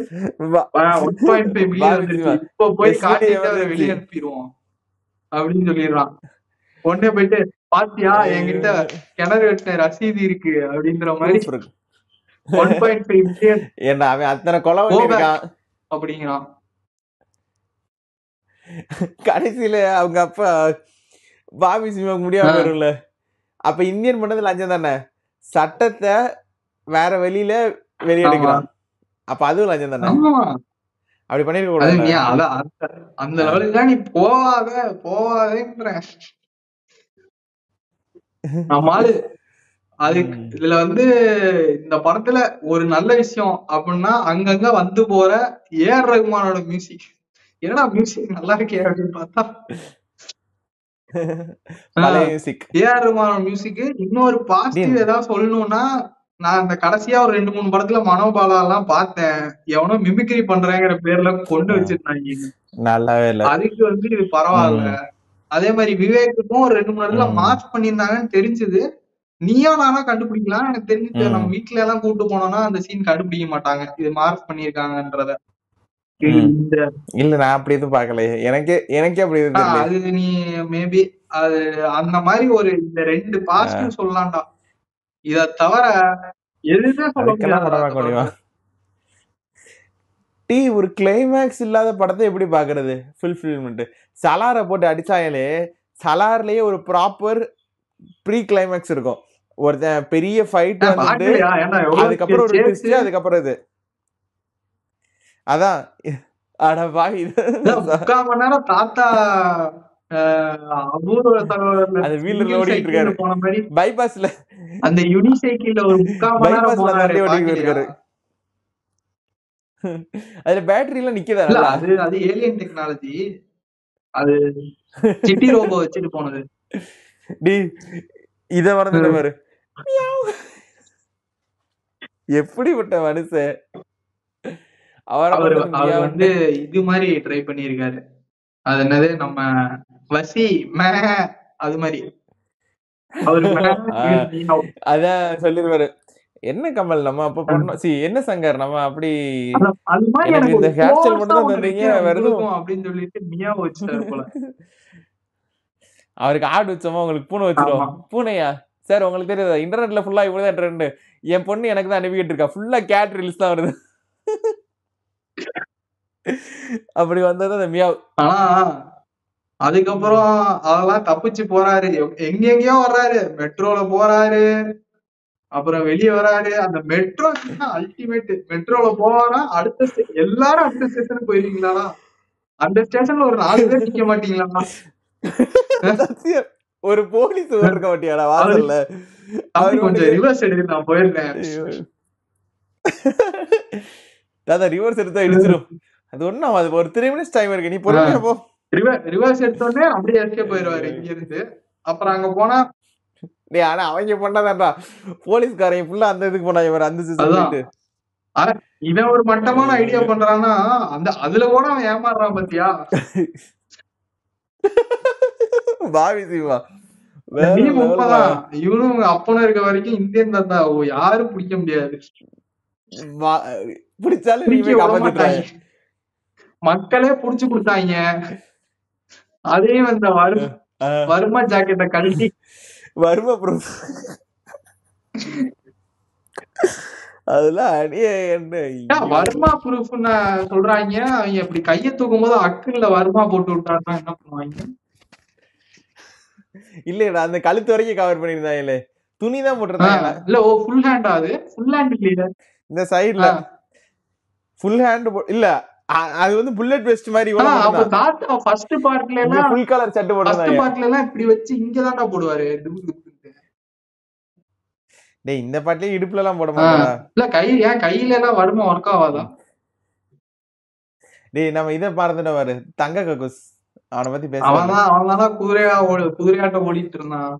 1.5 மில்லியன் வந்துருச்சு இப்ப போய் காட்டிட்டு அவரை வெளியே அனுப்பிடுவோம் அப்படின்னு சொல்லிடுறான். உடனே போயிட்டு பாத்தியா என்கிட்ட கிணறு வெட்டின ரசீது இருக்கு அப்படிங்கிற மாதிரி 1.5 மில்லியன் என்ன அவன் அத்தனை கொலை பண்ணிருக்கான் அப்படிங்கிறான். கடைசியில அவங்க அப்பா பாபி சிம்மாக்கு முடியாம வரும்ல, அப்ப இந்தியன் பண்ணது லஞ்சம் தானே, சட்டத்தை வேற வெளியில வெளியெடுக்கிறான், அப்ப அதுவும் லஞ்சம் தானே. அப்படி பண்ணிருக்க கூடாது. அந்த லெவலுக்கு தான் நீ போவாதேன்ற நம்மாலு. அது இதுல வந்து இந்த படத்துல ஒரு நல்ல விஷயம் அப்படின்னா அங்கங்க வந்து போற ஏஆர் ரஹ்மானோட மியூசிக். ஏன்னா மியூசிக் நல்லா இருக்கே அப்படின்னு பார்த்தா ஏஆர் ரஹ்மானோட மியூசிக். இன்னொரு பாசிட்டிவ் ஏதாவது சொல்லணும்னா, நான் இந்த கடைசியா ஒரு 2-3 படத்துல மனோபாலா எல்லாம் பார்த்தேன். எவனோ மிமிக்ரி பண்றேங்கிற பேர்ல கொண்டு வச்சிருந்தாங்க. நல்லாவே இல்ல. அதுக்கு வந்து இது பரவாயில்ல. அதே மாதிரி விவேக்குக்கும் ஒரு 2-3 இடத்துல மார்க் பண்ணியிருந்தாங்கன்னு தெரிஞ்சது. நீயோ நானா கண்டுபிடிக்கலாம். எனக்கு தெரிஞ்சு நம்ம வீட்டுல எல்லாம் கூட்டு போனோம்னா அந்த சீன் கண்டுபிடிக்க மாட்டாங்க இது மார்க் பண்ணிருக்காங்கன்றத. இல்ல நான் அப்படி எதுவும் பாக்கல, எனக்கே அப்படி எதுவும். அது நீ மேபி அது அந்த மாதிரி ஒரு இந்த 2 பாசிட்டிவ் சொல்லலாம்டா. இத தவிர எதுவுமே சொல்ல முடியாது. ஒரு கிளைமேக்ஸ் இல்லாத படத்தை எப்படி பாக்குறது? ஃபுல்ஃபில்மெண்ட் சலாரை போட்டு அடிச்சாலே சலார்லயே ஒரு ப்ராப்பர் ப்ரீ கிளைமேக்ஸ் இருக்கும். ஒருத்தன் பெரிய ஃபைட் வந்துட்டு அதுக்கப்புறம் ஒரு ட்விஸ்ட், அதுக்கப்புறம் இது அதான் அட பாவி 3/4 மணி நேரம் தாத்தா அபூர்வ சகோதரர் அந்த வீலர்ல ஓடிட்டு இருக்காரு போன மாதிரி பைபாஸ்ல, அந்த யூனிசைக்கிள்ல ஒரு 3/4 மணி நேரம் வண்டி ஓடிட்டு இருக்காரு. அதுல பேட்டரி எல்லாம் நிக்குதா? அது ஏலியன் டெக்னாலஜி. அது சிட்டி ரோபோ வச்சுட்டு போனது. இத மறந்துட்ட பாரு, எப்படிப்பட்ட மனுஷன் அவர் வந்து இது மாதிரி ட்ரை பண்ணிருக்காரு. அது என்னது நம்ம வசி அது மாதிரி அதான் சொல்லிருவாரு. என்ன கமல் நம்ம அப்ப பண்ணோம், என்ன சங்கர் நம்ம அப்படி இந்த ஹேர் ஸ்டைல் மட்டும் தான் தந்தீங்க அப்படின்னு சொல்லிட்டு மியா வச்சுட்டாரு போல. அவருக்கு ஆடு வச்சோமா உங்களுக்கு பூனை வச்சிருவோம். பூனையா சார் உங்களுக்கு தெரியாது, இன்டர்நெட்ல ஃபுல்லா இப்படிதான் ட்ரெண்ட். என் பொண்ணு எனக்கு தான் அனுப்பிக்கிட்டு இருக்கா, ஃபுல்லா கேட் ரீல்ஸ் தான் வருது. அப்படி வந்தது அந்த மியாவ். ஆனா அதுக்கப்புறம் அதெல்லாம் தப்பிச்சு போறாரு, எங்கெங்கயோ வர்றாரு, மெட்ரோல போறாரு, அப்புறம் வெளியே வராரு. அந்த மெட்ரோ அல்டிமேட். மெட்ரோல போவாரா அடுத்த எல்லாரும் அடுத்த ஸ்டேஷனுக்கு போயிருவீங்களா? அந்த ஸ்டேஷன்ல ஒரு 4 பேர் நிக்க மாட்டீங்களா? ஒரு போலீஸ் இருக்க மாட்டியாடா வாசல்ல? கொஞ்சம் ரிவர்ஸ் எடுத்து நான் போயிருந்தேன். தாத்தா ரிவர்ஸ் எடுத்தா இடிச்சிரும். அது ஒண்ணும் அது ஒரு 3 மினிட்ஸ் டைம் இருக்கு, நீ பொறுமையா போ. ரிவர்ஸ் எடுத்தோடனே அப்படியே எஸ்கேப் போயிருவாரு இங்க இருந்து. அப்புறம் அங்க போனா ஆனா அவங்க பண்ணாதான்டா போலீஸ்காரங்க ஃபுல்லா அந்த இதுக்கு போனாங்க அந்த சீசன். இவன் ஒரு மட்டமான ஐடியா பண்றான்னா அந்த அதுல கூட அவன் ஏமாறுறான் பாத்தியா? பாவி சிவா இவனும் அப்பனும் இருக்க வரைக்கும் இந்தியன் தாத்தா யாரும் பிடிக்க முடியாது. பிடிச்சாலும் மக்களே புடிச்சு கொடுத்தாங்க. அதே அந்த வர்மா ஜாக்கெட்டை கழட்டி வர்மா ப்ரூஃப் அதெல்லாம் வர்மா ப்ரூஃப் சொல்றாங்க. அவங்க அப்படி கைய தூக்கும் போது அக்குல வர்மா போட்டு விட்டாருன்னா என்ன பண்ணுவாங்க? இல்லடா அந்த கழுத்து வரைக்கும் கவர் பண்ணிருந்தாங்களே, துணிதான் போட்டிருந்தாங்க. இல்ல ஃபுல் ஹேண்ட். அது ஃபுல் ஹேண்ட் இல்ல, இந்த சைடுல ஃபுல் ஹேண்ட் இல்ல, அது வந்து புல்லட் வெஸ்ட் மாதிரி அப்ப தாத்தா ஃபர்ஸ்ட் பார்ட்ல எல்லாம் ஃபுல் கலர் சட்டை போடுறாங்க. பார்ட்ல எல்லாம் இப்படி வச்சு இங்கதான்டா போடுவாரு. டேய் இந்த பாட்டுலயே இடுப்புல எல்லாம் போட மாட்டாரா? இல்ல கையில எல்லாம் வருமா ஒர்க் ஆகாதா? டேய் நம்ம இத பாருதுடா பாரு, தங்க கக்கூஸ். அவனை பத்தி பேச அவன்தான் குதிரையாட்டம் ஓடிட்டு இருந்தான்.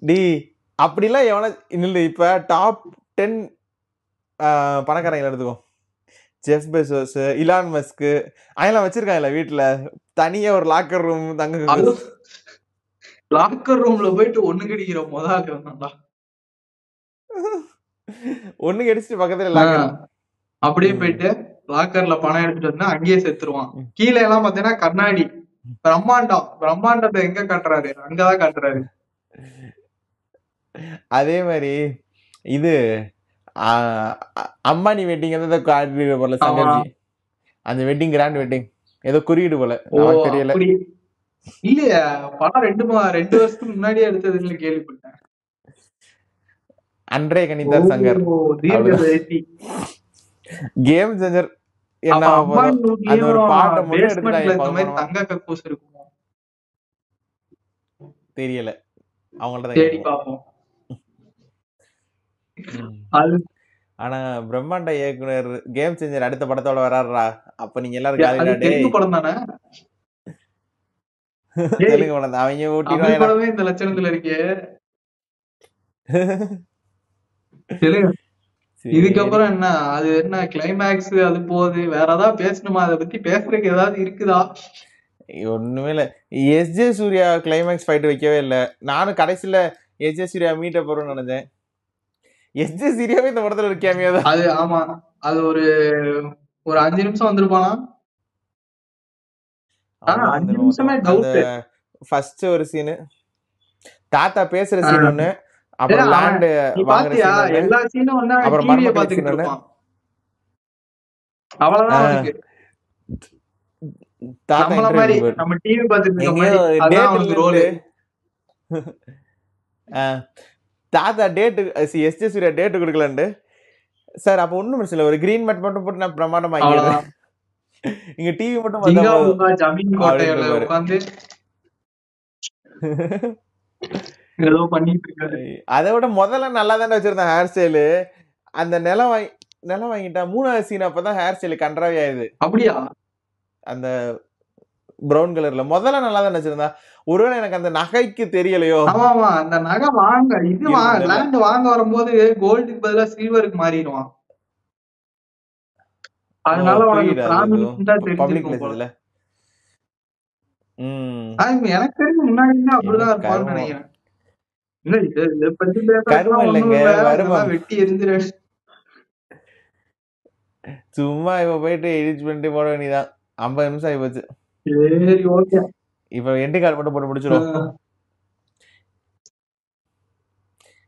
டேய் அப்படிலாம் எவன இல்ல. இப்ப டாப் 10 பணக்காரங்க எடுத்துக்கோ. ஜெஃப் பெசோஸ், இலான் மஸ்க் அதெல்லாம் வச்சிருக்காங்கல்ல வீட்டுல தனியா ஒரு லாக்கர் ரூம். தங்க லாக்கர் ரூம்ல போயிட்டு ஒண்ணு கடிக்கிற முதல்ல ஒண்ணு கடிச்சிட்டு பக்கத்துல லாக்கர் அப்படியே போயிட்டு லாக்கர்ல பணம் எடுத்துட்டு வந்தா அங்கேயே செத்துருவான். கீழே எல்லாம் பாத்தீங்கன்னா கண்ணாடி பிரம்மாண்டத்தை எங்க காட்டுறாரு? அங்கதான் காட்டுறாரு. அதே மாதிரி இது அம்பானி வெட்டிங் போல சங்கர்ஜி, அந்த வெட்டிங் கிராண்ட் வெட்டிங் ஏதோ குறியீடு போல தெரியல. இல்லையா படம் 2 வருஷத்துக்கு முன்னாடியே எடுத்ததுன்னு கேள்விப்பட்டேன். அன்றே கணிதார் சங்கர் கேம் சேஞ்சர் என்ன அந்த ஒரு பாட்டை மட்டும் எடுத்துட்டாங்க. தங்க கக்கூஸ் இருக்குமோ தெரியல, அவங்கள்ட்ட தேடி பாப்போம். ஆனா பிரம்மாண்ட இயக்குனர் கேம் சேஞ்சர் அடுத்த படத்தோட வராருடா. அப்ப நீங்க எல்லாரும் காலிடா. தெலுங்கு படம் தானே? தெலுங்கு படம் தான். அவங்க ஓட்டிடுவாங்க. இந்த லட்சணத்துல இருக்கே. இதுக்கப்புறம் என்ன அது என்ன கிளைமேக்ஸ் அது போகுது, வேற ஏதாவது பேசணுமா? அதை பத்தி பேசுறதுக்கு ஏதாவது இருக்குதா? ஒண்ணுமே இல்ல. எஸ்.ஜே. சூர்யா கிளைமேக்ஸ் ஃபைட் வைக்கவே இல்ல. நானும் கடைசியில எஸ்.ஜே. சூர்யா மீட்ட போறோம்னு நினைச்சேன். எஸ்.ஜே. சூர்யாவே இந்த படத்துல ஒரு கேமியோ தான். அது ஆமா, அது ஒரு 5 நிமிஷம் வந்திருப்பானா? 5 நிமிஷமே டவுட். ஃபர்ஸ்ட் ஒரு சீன் தாத்தா பேசுற சீன் ஒண்ணு, அப்புறம் லேண்ட் வாங்குற சீன், எல்லா சீனும் வந்து அப்புறம் டிவியை பாத்துக்கிட்டு இருப்பான். அவ்வளவுதான் அவனுக்கு. நம்மள மாதிரி நம்ம டிவி பாத்துட்டு இருக்க மாதிரி அதான் அவனுக்கு ரோல். தாத்தா டேட் எஸ்.ஜே. சூர்யா டேட் கொடுக்கலன்னு சார். அப்ப ஒண்ணும் பிரச்சனை இல்ல, ஒரு கிரீன் மேட் மட்டும் போட்டு நான் பிரமாண்டமா ஆகிடுறேன். இங்க டிவி மட்டும் ஜமீன் கோட்டையில உட்கார்ந்து ஏதோ பண்ணிட்டு இருக்காரு. அதை விட முதல்ல நல்லா தானே வச்சிருந்தேன் ஹேர் ஸ்டைலு. அந்த நிலம் வாங்கிட்டா 3வது சீன் அப்பதான் ஹேர் ஸ்டைல் கன்றாவே ஆயுது. அப்படியா? அந்த பிரவுன் கலர்ல முதல்ல நல்லா தானே வச்சிருந்தா. ஒருவேளை எனக்கு அந்த நகைக்கு தெரியலையோ. ஆமா, அந்த நகை லேண்ட் வாங்க வரும்போது கோல்டுக்கு பதிலா சில்வருக்கு மாறிடுவான். அதனால பப்ளிக் பிளேஸ்ல எனக்கு தெரிஞ்சு முன்னாடி அப்படிதான் இருப்பான்னு நினைக்கிறேன். இல்ல இத பத்தி பேச வெட்டி எரிஞ்சிரு. சும்மா இப்ப போயிட்டு எடிட் பண்ணிட்டு போட வேண்டியதான். 50 நிமிஷம் ஆகி போச்சு. சரி ஓகே, இப்ப எண்டு கால் மட்டும் போட்டு முடிச்சிடும்.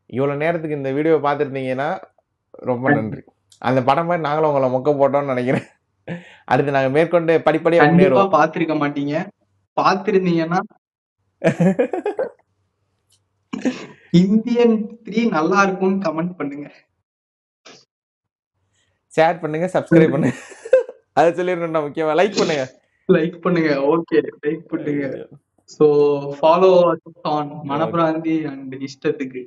இவ்வளவு நேரத்துக்கு இந்த வீடியோ பாத்துருந்தீங்கன்னா ரொம்ப நன்றி. அந்த படம் மாதிரி நாங்களும் உங்களை மொக்க போட்டோம்னு நினைக்கிறேன். அடுத்து நாங்க மேற்கொண்டு படிப்படியா முன்னேறுவோம். பாத்திருக்க மாட்டீங்க, பாத்திருந்தீங்கன்னா இந்தியன் 3 நல்லா இருக்கும்னு கமெண்ட் பண்ணுங்க, ஷேர் பண்ணுங்க, சப்ஸ்கிரைப் பண்ணுங்க. அதை சொல்லிருந்தா முக்கியமா லைக் பண்ணுங்க. ஓகே, லைக் பண்ணுங்க. சோ ஃபாலோ ஆன் மனப்பிராந்தி அண்ட் இஷ்டத்துக்கு.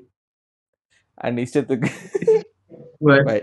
பை.